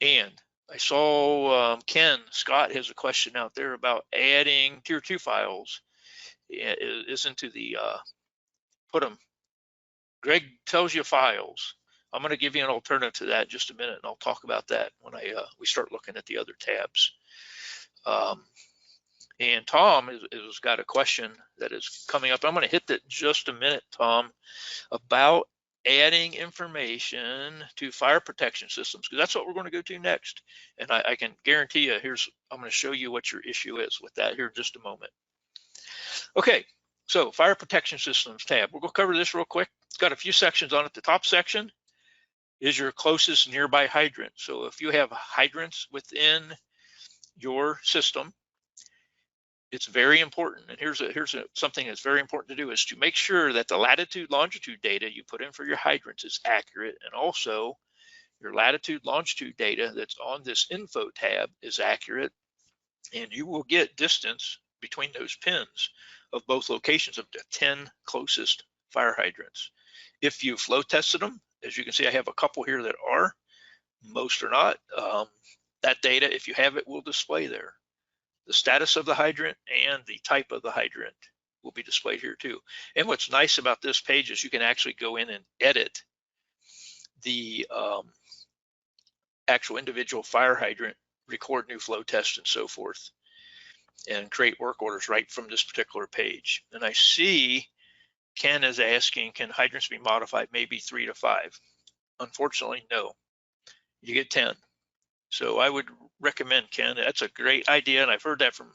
And I saw Ken Scott has a question out there about adding tier 2 files is into the put them. Greg tells you files. I'm going to give you an alternative to that in just a minute, and I'll talk about that when we start looking at the other tabs. And Tom has got a question that is coming up. I'm going to hit that in just a minute, Tom, about adding information to fire protection systems, because that's what we're going to go to next. And I can guarantee you, I'm going to show you what your issue is with that here in just a moment. Okay, so fire protection systems tab. We're going to cover this real quick. It's got a few sections on it. The top section is your closest nearby hydrant. So if you have hydrants within your system, it's very important. And here's something that's very important to do, is to make sure that the latitude, longitude data you put in for your hydrants is accurate, and also your latitude, longitude data that's on this info tab is accurate, and you will get distance between those pins of both locations of the 10 closest fire hydrants. If you flow tested them, as you can see, I have a couple here that are, most are not. That data, if you have it, will display there. The status of the hydrant and the type of the hydrant will be displayed here too. And what's nice about this page is you can actually go in and edit the actual individual fire hydrant, record new flow tests and so forth, and create work orders right from this particular page. And I see Ken is asking, can hydrants be modified? Maybe 3 to 5. Unfortunately, no. You get 10. So I would recommend, Ken, that's a great idea, and I've heard that from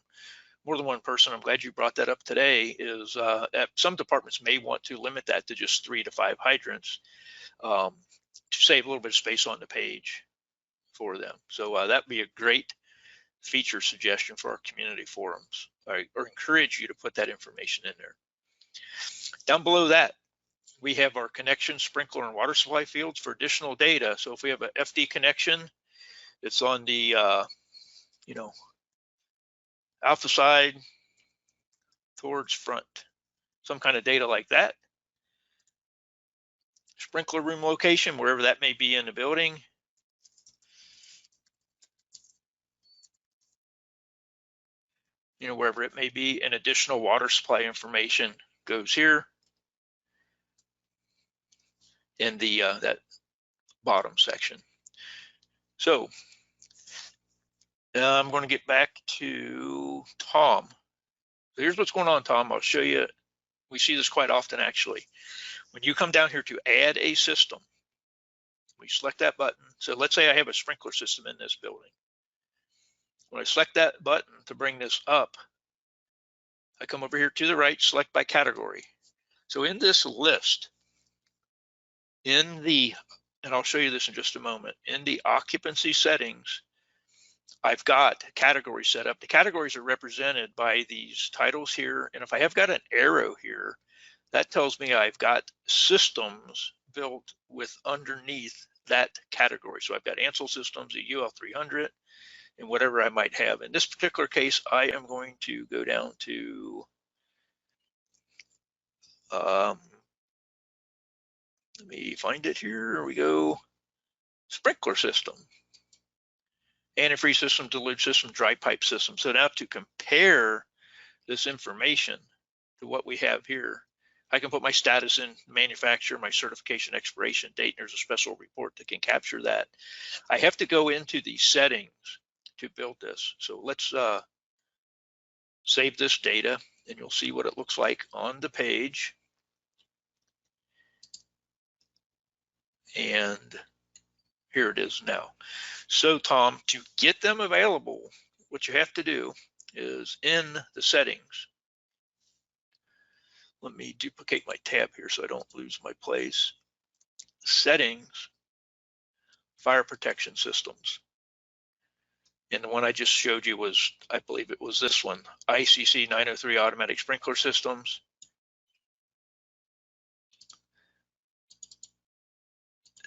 more than one person. I'm glad you brought that up today, is some departments may want to limit that to just 3 to 5 hydrants to save a little bit of space on the page for them. So that'd be a great feature suggestion for our community forums. I encourage you to put that information in there. Down below that, we have our connection, sprinkler, and water supply fields for additional data. So if we have an FD connection, it's on the alpha side towards front, some kind of data like that. Sprinkler room location, wherever that may be in the building. Wherever it may be, and additional water supply information goes here in the that bottom section. So I'm going to get back to Tom. So here's what's going on, Tom. I'll show you. We see this quite often, actually. When you come down here to add a system, we select that button. So let's say I have a sprinkler system in this building. When I select that button to bring this up, I come over here to the right, select by category. So in this list, and I'll show you this in just a moment, in the occupancy settings, I've got categories set up. The categories are represented by these titles here. And if I have got an arrow here, that tells me I've got systems built with underneath that category. So I've got Ansel systems, a UL300, and whatever I might have. In this particular case, I am going to go down to, let me find it here. Here we go. Sprinkler system. Antifreeze system, deluge system, dry pipe system. So now to compare this information to what we have here, I can put my status in, manufacturer, my certification expiration date, and there's a special report that can capture that. I have to go into the settings to build this. So let's save this data, and you'll see what it looks like on the page. And here it is now. So Tom, to get them available, what you have to do is in the settings. Let me duplicate my tab here so I don't lose my place. Settings, fire protection systems. And the one I just showed you was, I believe it was this one, ICC 903 automatic sprinkler systems.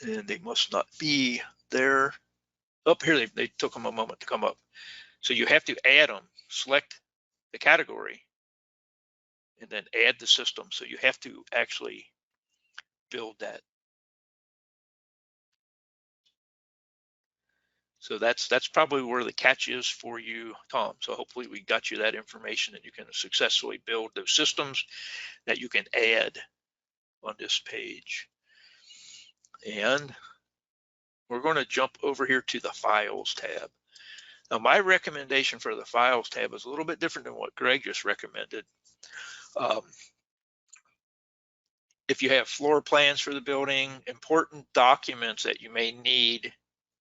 And they must not be there. Up here, they took them a moment to come up. So you have to add them, select the category, and then add the system. So you have to actually build that. So that's probably where the catch is for you, Tom. So hopefully we got you that information and you can successfully build those systems that you can add on this page. And we're going to jump over here to the Files tab. Now, my recommendation for the Files tab is a little bit different than what Greg just recommended. if you have floor plans for the building, important documents that you may need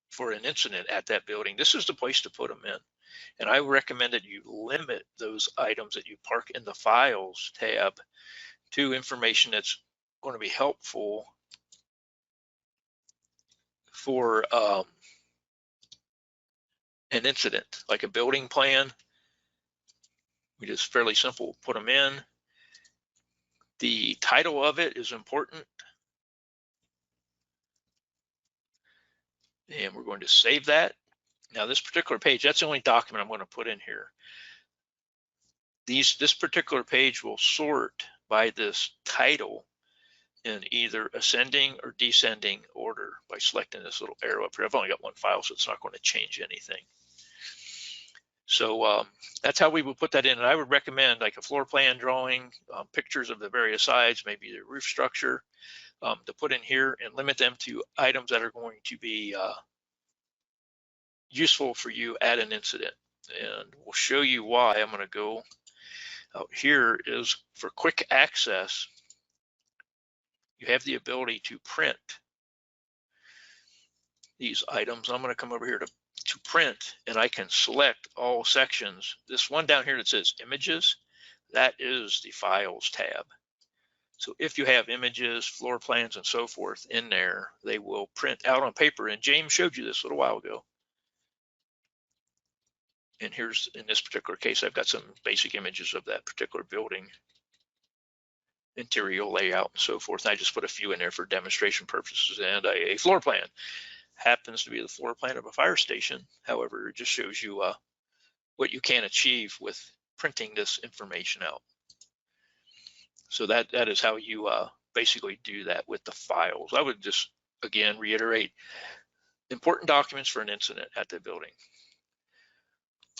for an incident at that building, this is the place to put them in. And I recommend that you limit those items that you park in the Files tab to information that's going to be helpful for an incident, like a building plan. We just fairly simple, put them in. The title of it is important. And we're going to save that. Now this particular page, that's the only document I'm going to put in here. This particular page will sort by this title in either ascending or descending order by selecting this little arrow up here. I've only got one file, so it's not going to change anything. So that's how we would put that in. And I would recommend like a floor plan drawing, pictures of the various sides, maybe the roof structure, to put in here and limit them to items that are going to be useful for you at an incident. And we'll show you why. I'm going to go out here is for quick access. You have the ability to print these items. I'm going to come over here to print, and I can select all sections. This one down here that says images, that is the Files tab. So if you have images, floor plans, and so forth in there, they will print out on paper. And James showed you this a little while ago. And here's, in this particular case, I've got some basic images of that particular building, interior layout, and so forth. And I just put a few in there for demonstration purposes. And a floor plan happens to be the floor plan of a fire station. However, it just shows you what you can achieve with printing this information out. So that is how you basically do that with the files. I would just, again, reiterate, important documents for an incident at the building.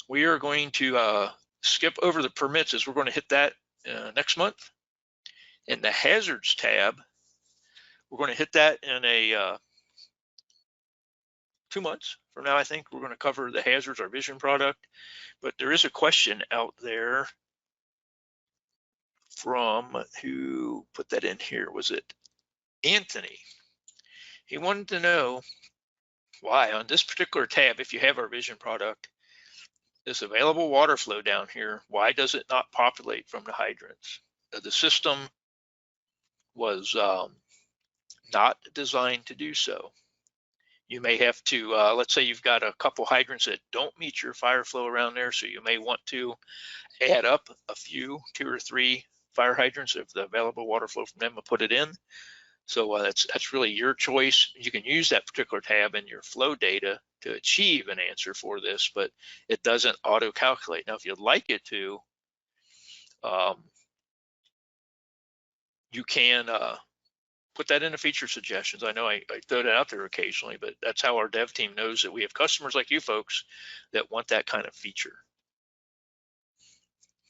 We are going to skip over the permits, as we're going to hit that next month. In the hazards tab, we're going to hit that in a 2 months from now. I think we're going to cover the hazards, our vision product. But there is a question out there from, who put that in here? Was it Anthony? He wanted to know why on this particular tab, if you have our vision product, this available water flow down here, why does it not populate from the hydrants? The system was not designed to do so. You may have to, let's say you've got a couple hydrants that don't meet your fire flow around there, so you may want to add up a few, 2 or 3 fire hydrants of the available water flow from them and put it in. So that's really your choice. You can use that particular tab in your flow data to achieve an answer for this, but it doesn't auto calculate. Now, if you'd like it to, you can put that into feature suggestions. I know I throw that out there occasionally, but that's how our dev team knows that we have customers like you folks that want that kind of feature.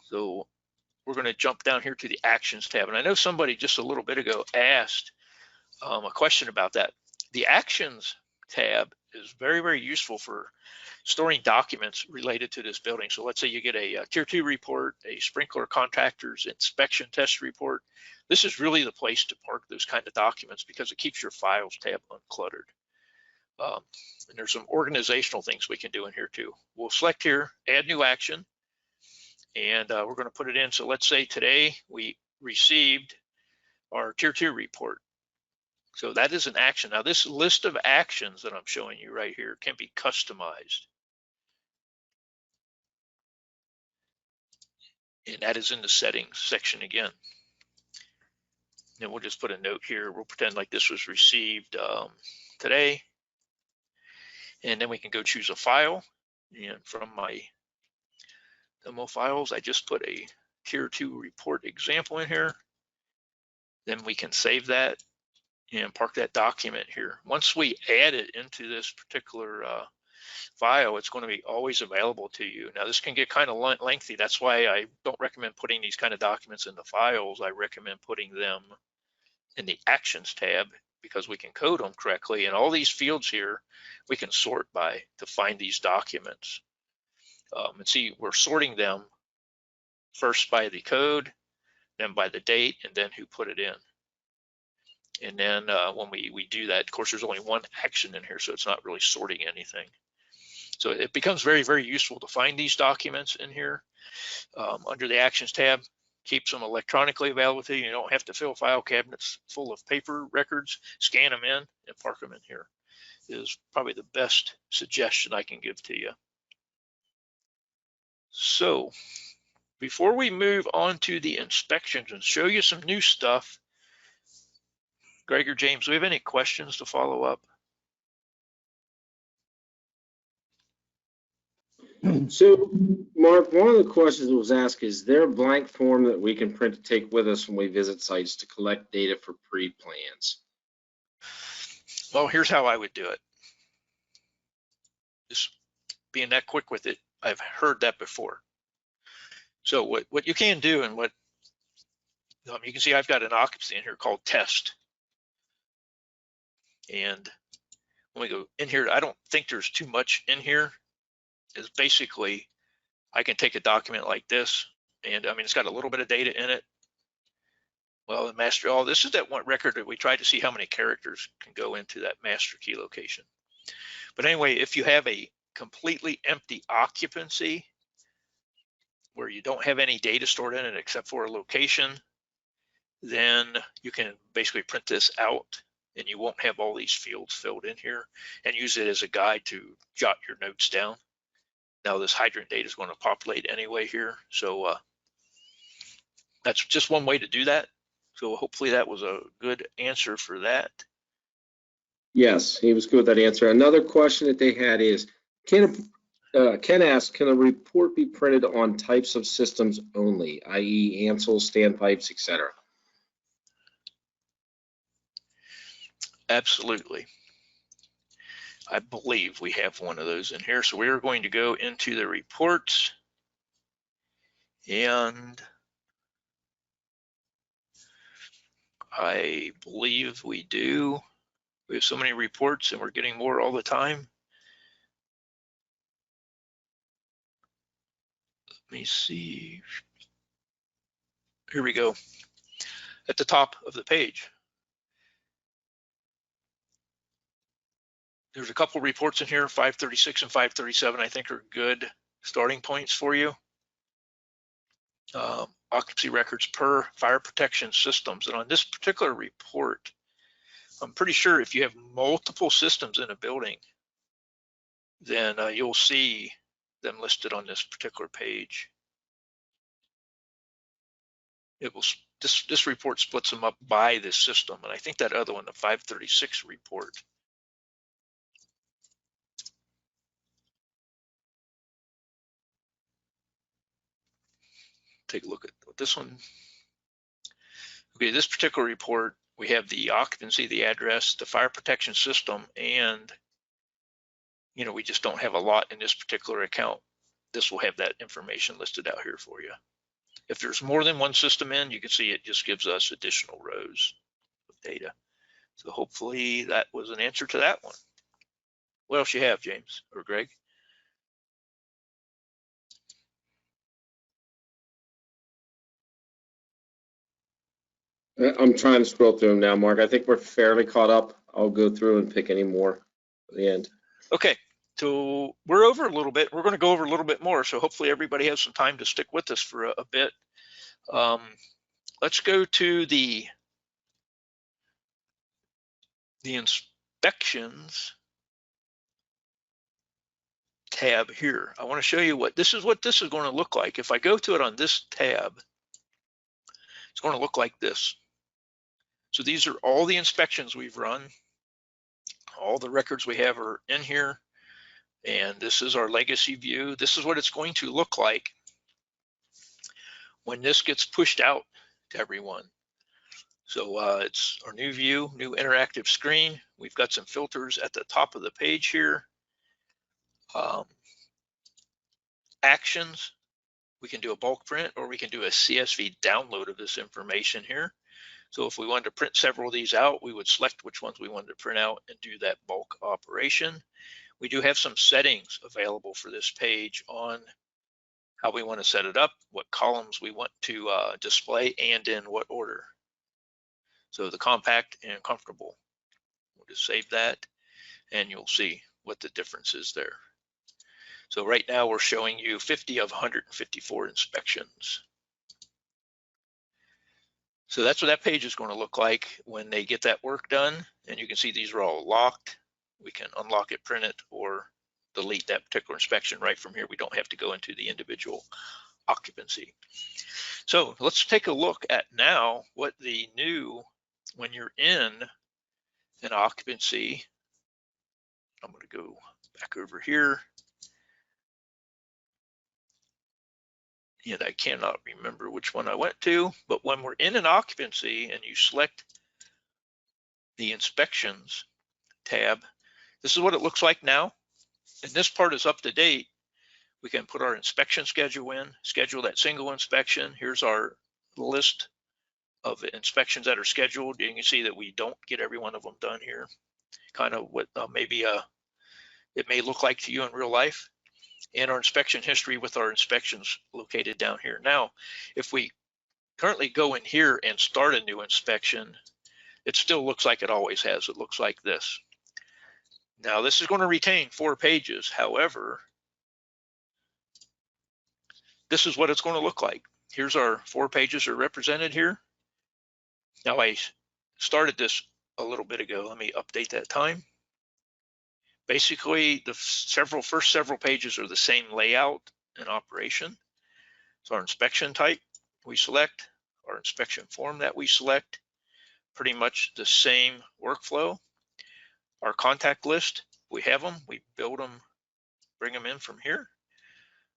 So we're going to jump down here to the Actions tab. And I know somebody just a little bit ago asked a question about that. The Actions tab is very, very useful for storing documents related to this building. So let's say you get a Tier 2 report, a sprinkler contractor's inspection test report. This is really the place to park those kind of documents because it keeps your Files tab uncluttered. And there's some organizational things we can do in here too. We'll select here, add new action, and we're going to put it in. So let's say today we received our Tier 2 report. So that is an action. Now this list of actions that I'm showing you right here can be customized. And that is in the settings section again. And we'll just put a note here. We'll pretend like this was received today. And then we can go choose a file. And from my demo files, I just put a Tier 2 report example in here. Then we can save that and park that document here. Once we add it into this particular file, it's going to be always available to you. Now this can get kind of lengthy. That's why I don't recommend putting these kind of documents in the files. I recommend putting them in the Actions tab because we can code them correctly. And all these fields here, we can sort by to find these documents. And see, we're sorting them first by the code, then by the date, and then who put it in. And then when we do that, of course, there's only one action in here, so it's not really sorting anything. So it becomes very, very useful to find these documents in here. Under the Actions tab, keeps them electronically available to you. You don't have to fill file cabinets full of paper records, scan them in, and park them in here. Is probably the best suggestion I can give to you. So before we move on to the inspections and show you some new stuff, Greg or James, do we have any questions to follow up? So, Mark, one of the questions that was asked, is there a blank form that we can print to take with us when we visit sites to collect data for pre-plans? Well, here's how I would do it. Just being that quick with it, I've heard that before. So what you can do, and what you can see, I've got an occupancy in here called test. And when we go in here, I don't think there's too much in here. It's basically, I can take a document like this, and I mean, it's got a little bit of data in it. Well, the master, oh, this is that one record that we tried to see how many characters can go into that master key location. But anyway, if you have a completely empty occupancy where you don't have any data stored in it except for a location, then you can basically print this out, and you won't have all these fields filled in here, and use it as a guide to jot your notes down. Now this hydrant data is going to populate anyway here, so that's just one way to do that. So hopefully that was a good answer for that. Yes, he was good with that answer. Another question that they had is, Ken asked, can a report be printed on types of systems only, i.e. Ansel, standpipes, etc.? Absolutely. I believe we have one of those in here. So we are going to go into the reports, and I believe we do. We have so many reports, and we're getting more all the time. Let me see. Here we go. At the top of the page, there's a couple reports in here, 536 and 537, I think are good starting points for you. Occupancy records per fire protection systems. And on this particular report, I'm pretty sure if you have multiple systems in a building, then you'll see them listed on this particular page. It will, this report splits them up by this system. And I think that other one, the 536 report, take a look at this one. Okay, this particular report, we have the occupancy, the address, the fire protection system, and we just don't have a lot in this particular account. This will have that information listed out here for you. If there's more than one system in, you can see it just gives us additional rows of data. So hopefully that was an answer to that one. What else you have, James or Greg? I'm trying to scroll through them now, Mark. I think we're fairly caught up. I'll go through and pick any more at the end. Okay, so we're over a little bit. We're going to go over a little bit more, so hopefully everybody has some time to stick with us for a bit. Let's go to the inspections tab here. I want to show you what this is going to look like. If I go to it on this tab, it's going to look like this. So these are all the inspections we've run. All the records we have are in here. And this is our legacy view. This is what it's going to look like when this gets pushed out to everyone. So it's our new view, new interactive screen. We've got some filters at the top of the page here. Actions, we can do a bulk print, or we can do a CSV download of this information here. So if we wanted to print several of these out, we would select which ones we wanted to print out and do that bulk operation. We do have some settings available for this page on how we want to set it up, what columns we want to display, and in what order. So the compact and comfortable. We'll just save that and you'll see what the difference is there. So right now we're showing you 50 of 154 inspections. So that's what that page is going to look like when they get that work done. And you can see these are all locked. We can unlock it, print it, or delete that particular inspection right from here. We don't have to go into the individual occupancy. So let's take a look at now what the new, when you're in an occupancy, I'm going to go back over here. And I cannot remember which one I went to, but when we're in an occupancy and you select the inspections tab, this is what it looks like now. And this part is up to date. We can put our inspection schedule in, schedule that single inspection. Here's our list of inspections that are scheduled. You can see that we don't get every one of them done here. Kind of what maybe it may look like to you in real life. And our inspection history with our inspections located down here. Now, if we currently go in here and start a new inspection, it still looks like it always has. It looks like this. Now, this is going to retain 4 pages. However, this is what it's going to look like. Here's our 4 pages are represented here. Now, I started this a little bit ago. Let me update that time. Basically, the first several pages are the same layout and operation. So our inspection type we select, our inspection form that we select, pretty much the same workflow. Our contact list, we have them, we build them, bring them in from here.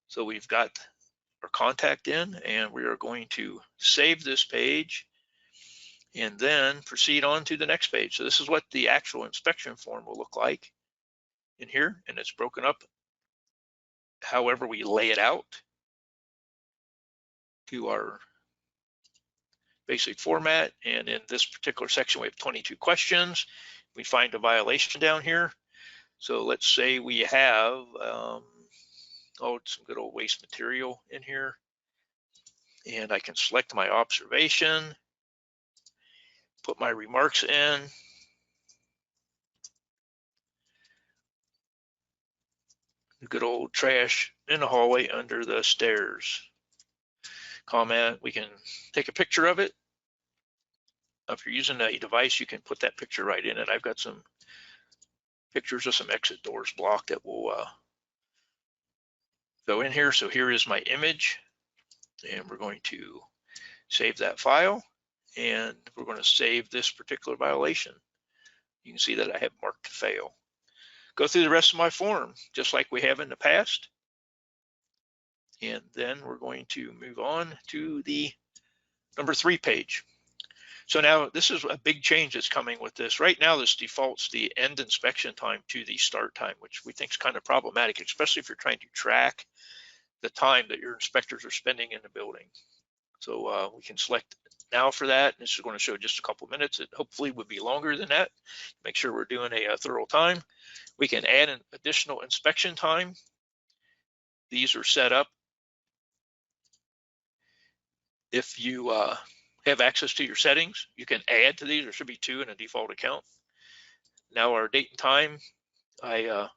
So we've got our contact in, and we are going to save this page and then proceed on to the next page. So this is what the actual inspection form will look like in here, and it's broken up however we lay it out to our basic format. And in this particular section, we have 22 questions. We find a violation down here. So let's say we have some good old waste material in here, and I can select my observation, put my remarks in, the good old trash in the hallway under the stairs. Comment, we can take a picture of it. If you're using a device, you can put that picture right in it. I've got some pictures of some exit doors blocked that will go in here. So here is my image, and we're going to save that file, and we're going to save this particular violation. You can see that I have marked fail. Go through the rest of my form just like we have in the past, and then we're going to move on to the number 3 page. So now this is a big change that's coming with this. Right now, this defaults the end inspection time to the start time, which we think is kind of problematic, especially if you're trying to track the time that your inspectors are spending in the building. So we can select now for that. This is going to show just a couple minutes. It hopefully would be longer than that. Make sure we're doing a thorough time. We can add an additional inspection time. These are set up if you have access to your settings. You can add to these. There should be 2 in a default account. Now our date and time, I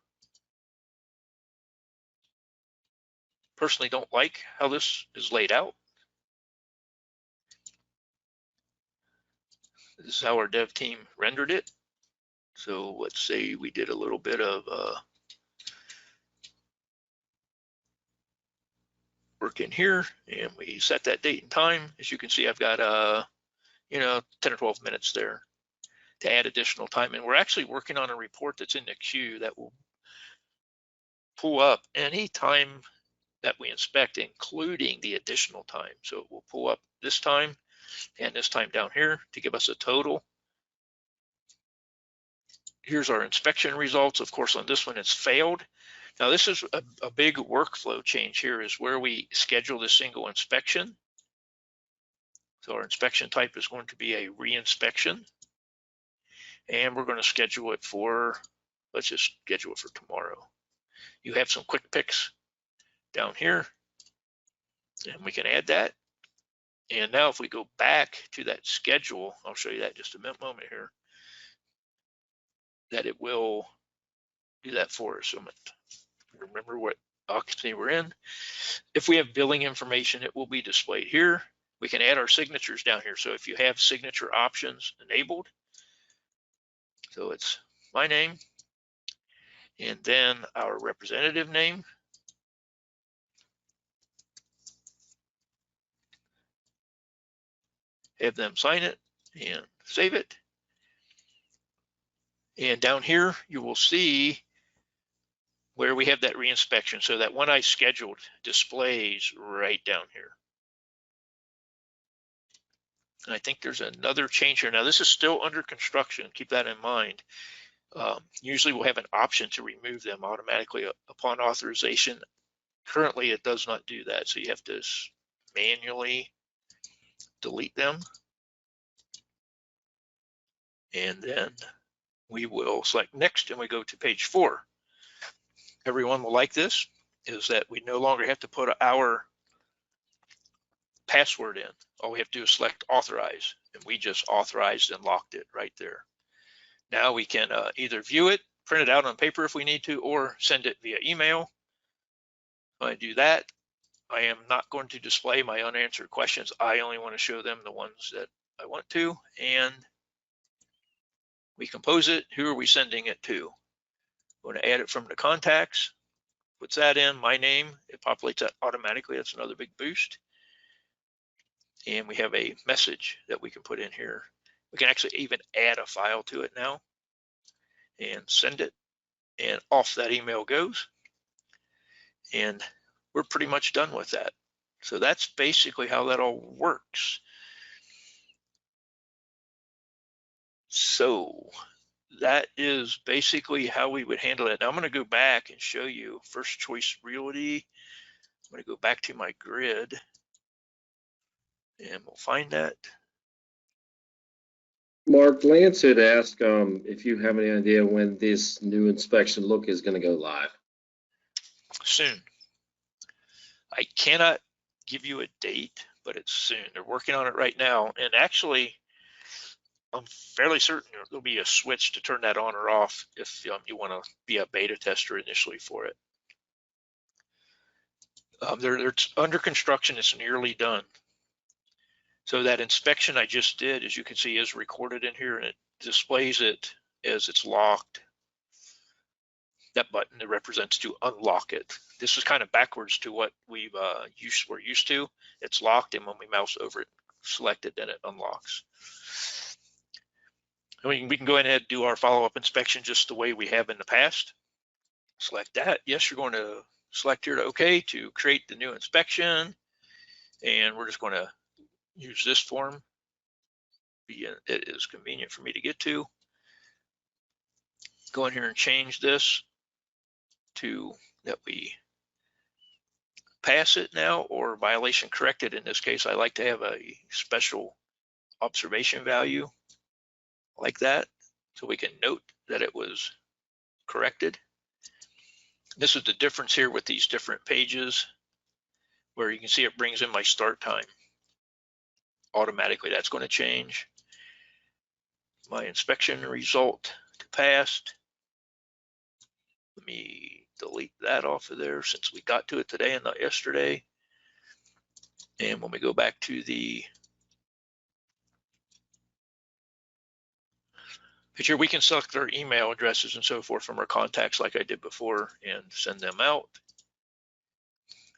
personally don't like how this is laid out. This is how our dev team rendered it. So let's say we did a little bit of work in here, and we set that date and time. As you can see, I've got 10 or 12 minutes there to add additional time. And we're actually working on a report that's in the queue that will pull up any time that we inspect, including the additional time. So it will pull up this time and this time down here to give us a total. Here's our inspection results. Of course, on this one, it's failed. Now, this is a big workflow change here, is where we schedule this single inspection. So our inspection type is going to be a re-inspection. And we're going to schedule it for, let's just schedule it for tomorrow. You have some quick picks down here, and we can add that. And now if we go back to that schedule, I'll show you that in just a moment here, that it will do that for us. So remember what occupancy we're in. If we have billing information, it will be displayed here. We can add our signatures down here. So if you have signature options enabled, so it's my name and then our representative name. Have them sign it and save it. And down here, you will see where we have that reinspection. So that one I scheduled displays right down here. And I think there's another change here. Now this is still under construction, keep that in mind. Usually we'll have an option to remove them automatically upon authorization. Currently it does not do that, so you have to manually delete them. And then we will select next and we go to page 4. Everyone will like this, is that we no longer have to put our password in. All we have to do is select authorize, and we just authorized and locked it right there. Now we can either view it, print it out on paper if we need to, or send it via email. When I do that, I am not going to display my unanswered questions. I only want to show them the ones that I want to, and we compose it. Who are we sending it to? I'm going to add it from the contacts, puts that in, my name, it populates that automatically. That's another big boost. And we have a message that we can put in here. We can actually even add a file to it now and send it, and off that email goes. And we're pretty much done with that. So that's basically how that all works. So that is basically how we would handle it. Now I'm going to go back and show you First Choice Realty. I'm going to go back to my grid and we'll find that. Mark, Lance had asked if you have any idea when this new inspection look is going to go live. Soon. I cannot give you a date, but it's soon. They're working on it right now. And actually, I'm fairly certain there'll be a switch to turn that on or off if you want to be a beta tester initially for it. They're under construction. It's nearly done. So that inspection I just did, as you can see, is recorded in here, and it displays it as it's locked. That button that represents to unlock it. This is kind of backwards to what we're used to. It's locked, and when we mouse over it, select it, then it unlocks. And we can go ahead and do our follow-up inspection just the way we have in the past. Select that. Yes, you're going to select here to OK to create the new inspection, and we're just going to use this form. It is convenient for me to get to. Go in here and change this to that we pass it now, or violation corrected. In this case, I like to have a special observation value like that, so we can note that it was corrected. This is the difference here with these different pages, where you can see it brings in my start time automatically. That's going to change. My inspection result to passed. Let me delete that off of there since we got to it today and not yesterday. And when we go back to the picture, we can select our email addresses and so forth from our contacts like I did before and send them out.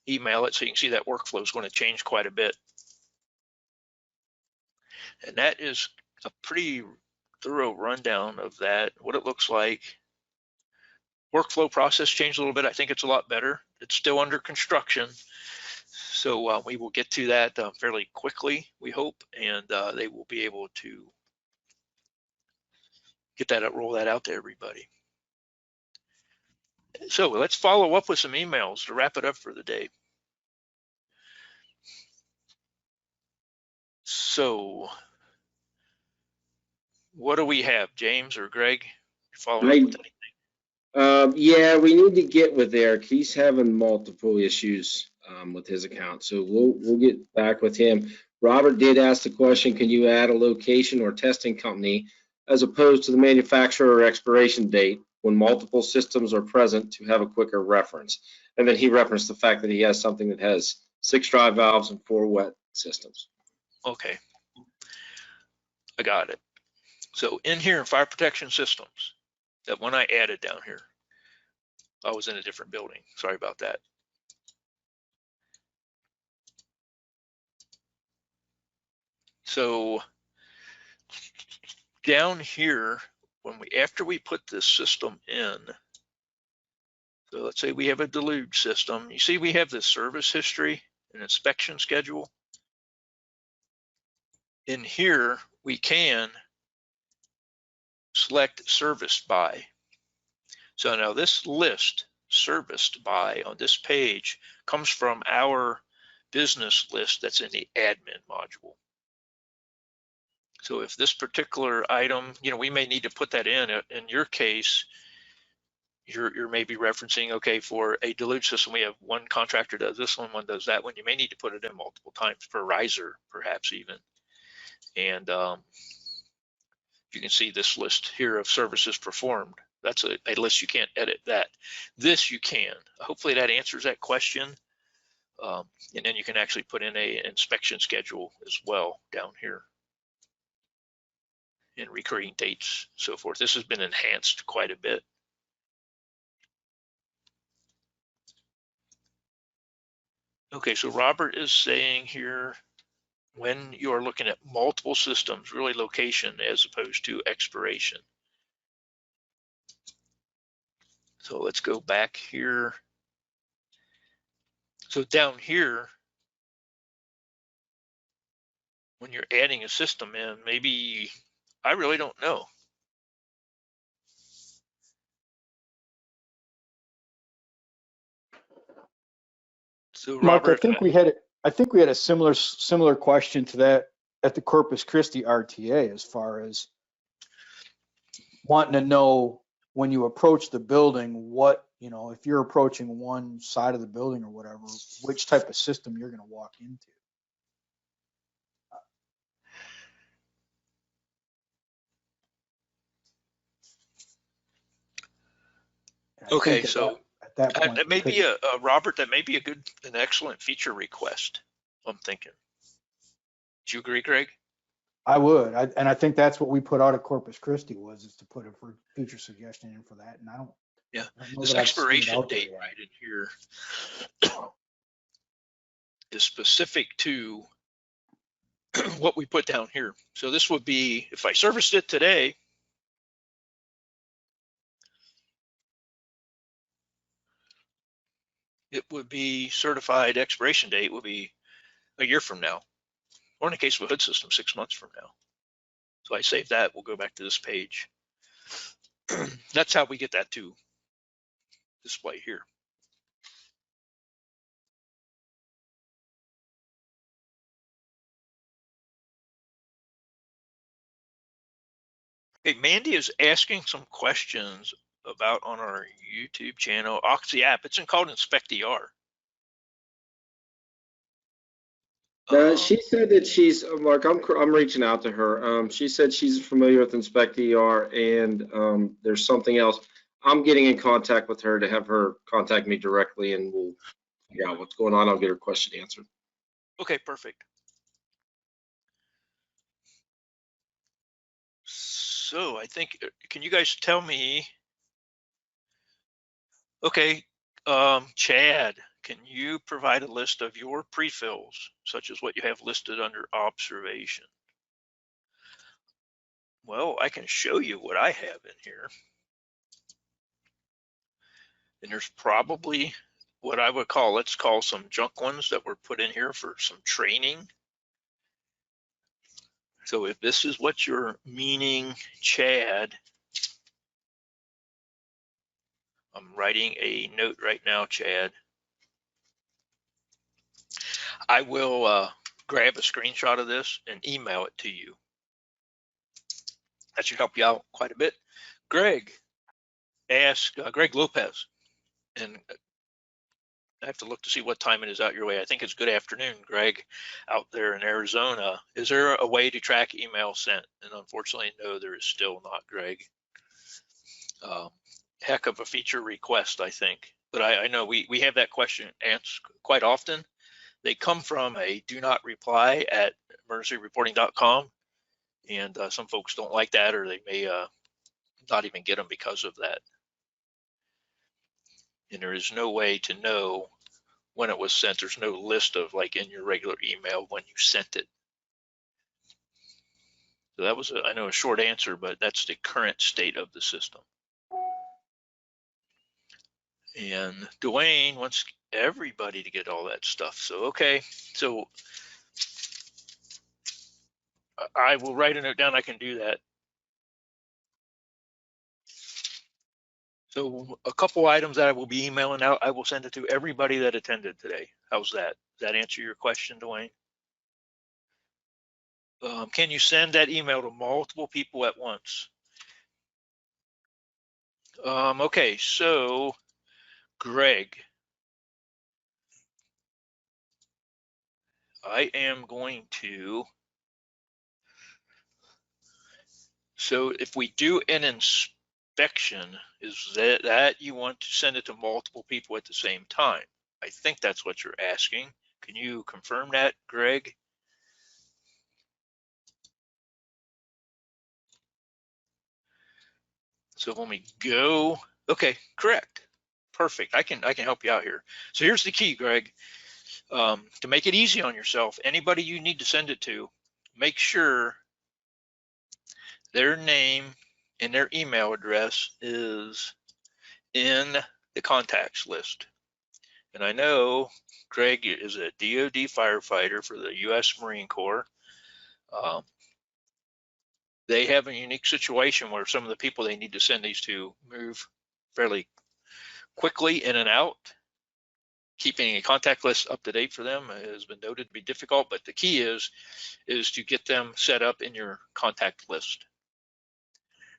Email it, so you can see that workflow is going to change quite a bit. And that is a pretty thorough rundown of that, what it looks like. Workflow process changed a little bit. I think it's a lot better. It's still under construction, so we will get to that fairly quickly, we hope, and they will be able to get that, roll that out to everybody. So let's follow up with some emails to wrap it up for the day. So what do we have, James or Greg? Following up with anything? Yeah, we need to get with Eric. He's having multiple issues with his account, so we'll get back with him. Robert did ask the question, can you add a location or testing company as opposed to the manufacturer or expiration date when multiple systems are present to have a quicker reference? And then he referenced the fact that he has something that has 6 dry valves and 4 wet systems. Okay, I got it. So in here in fire protection systems, that one I added down here, I was in a different building. Sorry about that. So down here, after we put this system in, so let's say we have a deluge system. You see, we have this service history and inspection schedule. In here, we can select serviced by. So now this list, serviced by, on this page comes from our business list that's in the admin module. So if this particular item, we may need to put that in your case, you're maybe referencing, okay, for a deluge system, we have one contractor does this one does that one. You may need to put it in multiple times per riser, perhaps even. And you can see this list here of services performed. That's a list you can't edit that. This you can. Hopefully that answers that question. And then you can actually put in an inspection schedule as well down here. And recurring dates, so forth. This has been enhanced quite a bit. Okay, so Robert is saying here, when you're looking at multiple systems, really location as opposed to expiration. So let's go back here. So down here, when you're adding a system in, maybe, I really don't know. So Mark, Robert, I think we had a similar question to that at the Corpus Christi RTA, as far as wanting to know when you approach the building, what, if you're approaching one side of the building or whatever, which type of system you're going to walk into. okay, so at that point, that may be Robert, that may be an excellent feature request, I'm thinking. Do you agree, Greg? I would, and I think that's what we put out at Corpus Christi is to put a feature suggestion in for that, and I don't. Yeah, I don't know this that I've seen it expiration out there date yet. right in here is specific to what we put down here. So this would be, if I serviced it today, it would be certified expiration date would be a year from now, or in the case of a hood system, 6 months from now. So I save that, we'll go back to this page. That's how we get that to display here. Okay, Mandy is asking some questions about on our YouTube channel, Oxy app. It's called Inspect ER. She said that she's, Mark, I'm reaching out to her. She said she's familiar with Inspect ER, and there's something else. I'm getting in contact with her to have her contact me directly, and we'll figure out what's going on. I'll get her question answered. Okay, perfect. So I think, can you guys tell me, okay, Chad, can you provide a list of your pre-fills, such as what you have listed under observation? Well, I can show you what I have in here. And there's probably what I would call, let's call some junk ones that were put in here for some training. So if this is what you're meaning, Chad, I'm writing a note right now, Chad. I will grab a screenshot of this and email it to you. That should help you out quite a bit. Greg asked, Greg Lopez, and have to look to see what time it is out your way. I think it's good afternoon, Greg, out there in Arizona. Is there a way to track email sent? And unfortunately, no, there is still not, Greg. Heck of a feature request, I think. But I know we have that question asked quite often. They come from a do not reply at emergencyreporting.com. And some folks don't like that, or they may not even get them because of that. And there is no way to know when it was sent. There's no list of, like, in your regular email when you sent it. So that was, I know, a short answer, but that's the current state of the system. And Dwayne wants everybody to get all that stuff. So, okay, so I will write a note down. I can do that. So a couple items that I will be emailing out, I will send it to everybody that attended today. How's that? Does that answer your question, Dwayne? Can you send that email to multiple people at once? Okay, so Greg, I am going to, so if we do an inspection, is that you want to send it to multiple people at the same time? I think that's what you're asking. Can you confirm that, Greg? So when we go, okay, correct, perfect. I can help you out here. So here's the key, Greg. To make it easy on yourself, anybody you need to send it to, make sure their name and their email address is in the contacts list. And I know Greg is a DoD firefighter for the U.S. Marine Corps. They have a unique situation where some of the people they need to send these to move fairly quickly in and out. Keeping a contact list up to date for them has been noted to be difficult, but the key is to get them set up in your contact list.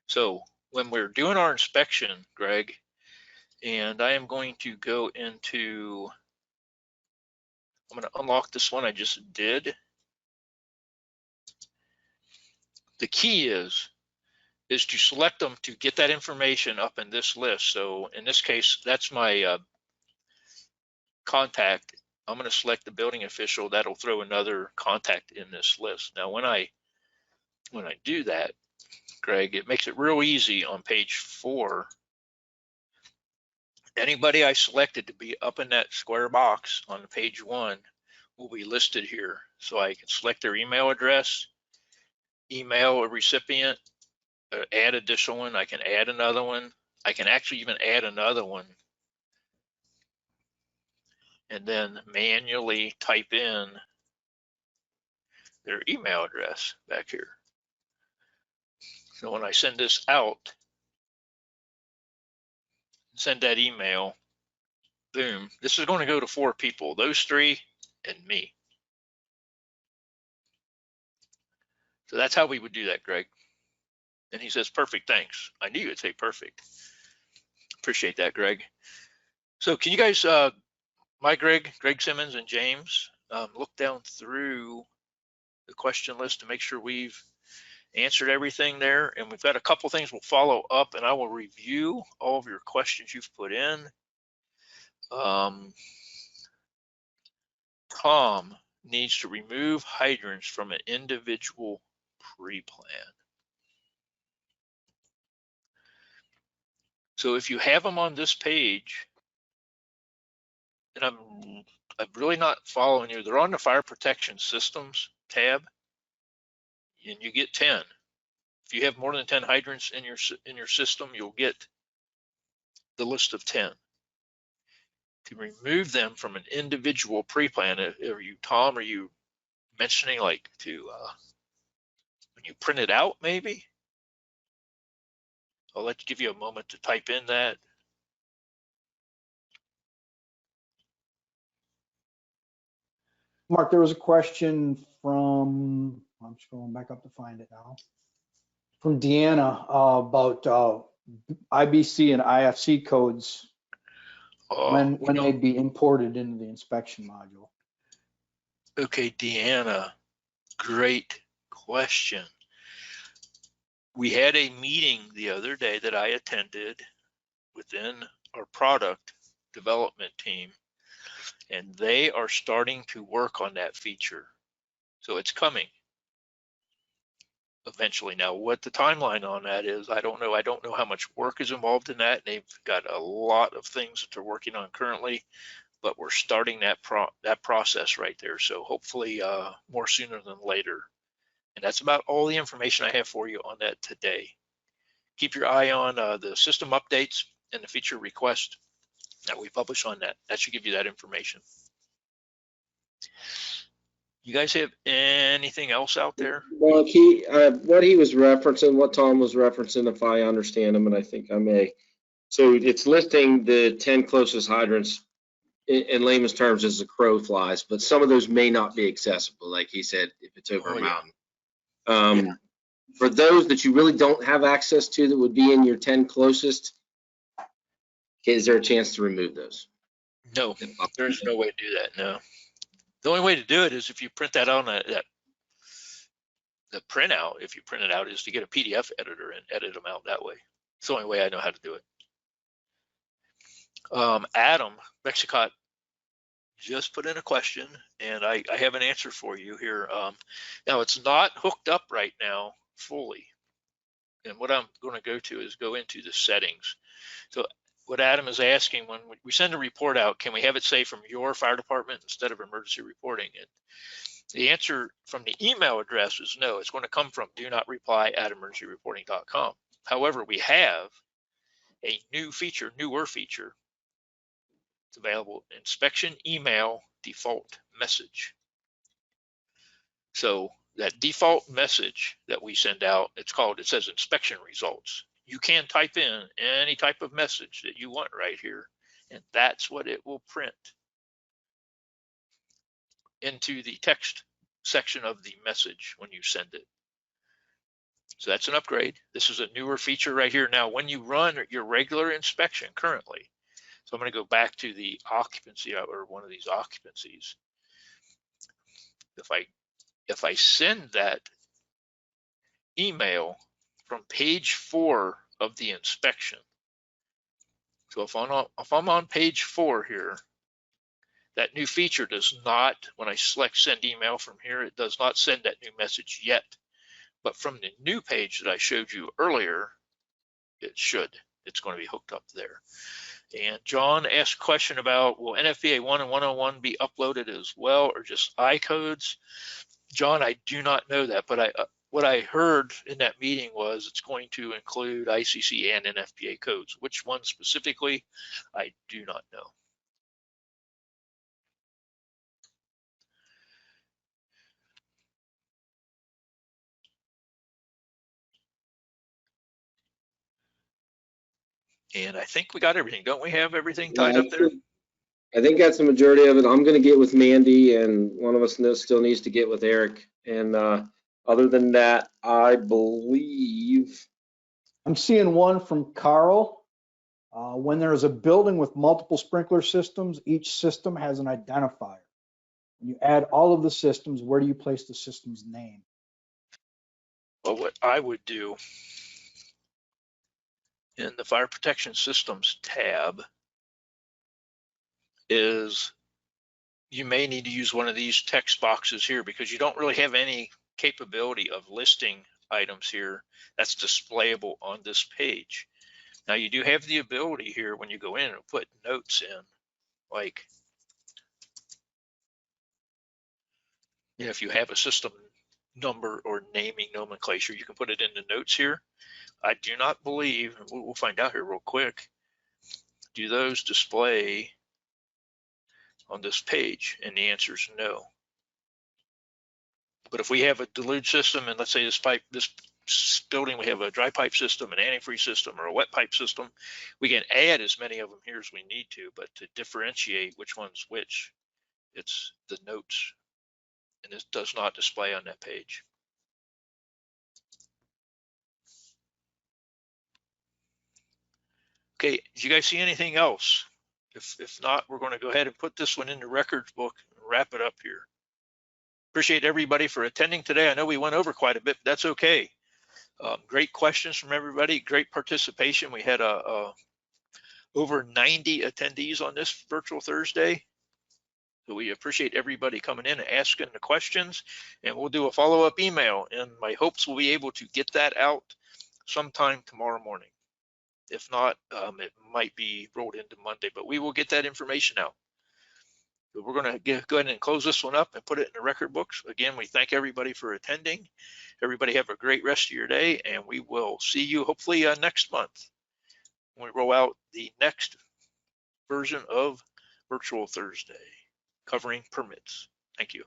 So when we're doing our inspection, Greg, and I am going to go into, I'm going to unlock this one I just did. The key is to select them to get that information up in this list. So in this case, that's my contact. I'm going to select the building official. That'll throw another contact in this list. Now, when I do that, Greg, it makes it real easy on page 4. Anybody I selected to be up in that square box on page 1 will be listed here. So I can select their email address, email a recipient, add additional one. I can add another one. I can actually even add another one and then manually type in their email address back here. So when I send this out, send that email, boom, this is going to go to 4 people, those 3 and me. So that's how we would do that, Greg. And he says, perfect, thanks. I knew you'd say perfect. Appreciate that, Greg. So can you guys, Greg Simmons and James, look down through the question list to make sure we've answered everything there. And we've got a couple things we'll follow up, and I will review all of your questions you've put in. Tom needs to remove hydrants from an individual pre-plan. So if you have them on this page, and I'm really not following you, they're on the Fire Protection Systems tab, and you get 10. If you have more than 10 hydrants in your system, you'll get the list of 10. To remove them from an individual pre-plan, are you, Tom, are you mentioning like to when you print it out, maybe? I'll give you a moment to type in that. Mark, there was a question from, I'm just going back up to find it now, from Deanna about IBC and IFC codes. when they'd be imported into the inspection module. Okay, Deanna, great question. We had a meeting the other day that I attended within our product development team, and they are starting to work on that feature. So it's coming eventually. Now, what the timeline on that is, I don't know. I don't know how much work is involved in that. They've got a lot of things that they're working on currently, but we're starting that process right there. So hopefully more sooner than later. And that's about all the information I have for you on that today. Keep your eye on the system updates and the feature request that we publish on that. That should give you that information. You guys have anything else out there? Well, what he was referencing, what Tom was referencing, if I understand him, and I think I may. So it's listing the 10 closest hydrants in layman's terms as the crow flies, but some of those may not be accessible, like he said, if it's over a mountain. Yeah. For those that you really don't have access to that would be in your 10 closest, is there a chance to remove those? No, there's no way to do that, no. The only way to do it is if you print that on the printout, if you print it out, is to get a PDF editor and edit them out that way. It's the only way I know how to do it. Adam Mexicot just put in a question, and I have an answer for you here. Now, it's not hooked up right now fully. And what I'm going to go to is go into the settings. So what Adam is asking, when we send a report out, can we have it say from your fire department instead of emergency reporting? And the answer from the email address is no. It's going to come from do-not-reply@emergencyreporting.com. However, we have a newer feature. It's available, inspection email default message. So that default message that we send out, it says inspection results. You can type in any type of message that you want right here, and that's what it will print into the text section of the message when you send it. So that's an upgrade. This is a newer feature right here. Now, when you run your regular inspection currently, so I'm going to go back to the occupancy or one of these occupancies. If I send that email from page 4 of the inspection, so if I'm on page 4 here, that new feature does not, when I select send email from here, it does not send that new message yet. But from the new page that I showed you earlier, it should. It's going to be hooked up there. And John asked a question about, will NFPA 1 and 101 be uploaded as well, or just I codes? John, I do not know that, but what I heard in that meeting was it's going to include ICC and NFPA codes. Which one specifically, I do not know. And I think we got everything. Don't we have everything tied up there? I think that's the majority of it. I'm going to get with Mandy, and one of us still needs to get with Eric. And other than that, I believe I'm seeing one from Carl. When there is a building with multiple sprinkler systems, each system has an identifier. When you add all of the systems, where do you place the system's name? Well, what I would do in the Fire Protection Systems tab is you may need to use one of these text boxes here because you don't really have any capability of listing items here that's displayable on this page. Now you do have the ability here when you go in and put notes in, like, you know, if you have a system number or naming nomenclature, you can put it in the notes here. I do not believe, we'll find out here real quick, do those display on this page? And the answer is no. But if we have a deluge system, and let's say this building, we have a dry pipe system, an antifreeze system, or a wet pipe system, we can add as many of them here as we need to, but to differentiate which one's which, it's the notes, and it does not display on that page. Okay, did you guys see anything else If not, we're going to go ahead and put this one in the records book and wrap it up here. Appreciate everybody for attending today. I know we went over quite a bit, but that's okay. Great questions from everybody, great participation. We had over 90 attendees on this virtual Thursday. So we appreciate everybody coming in and asking the questions, and we'll do a follow-up email, and my hopes we'll be able to get that out sometime tomorrow morning. If not, it might be rolled into Monday, but we will get that information out. So we're going to go ahead and close this one up and put it in the record books. Again, we thank everybody for attending. Everybody have a great rest of your day, and we will see you hopefully next month when we roll out the next version of Virtual Thursday covering permits. Thank you.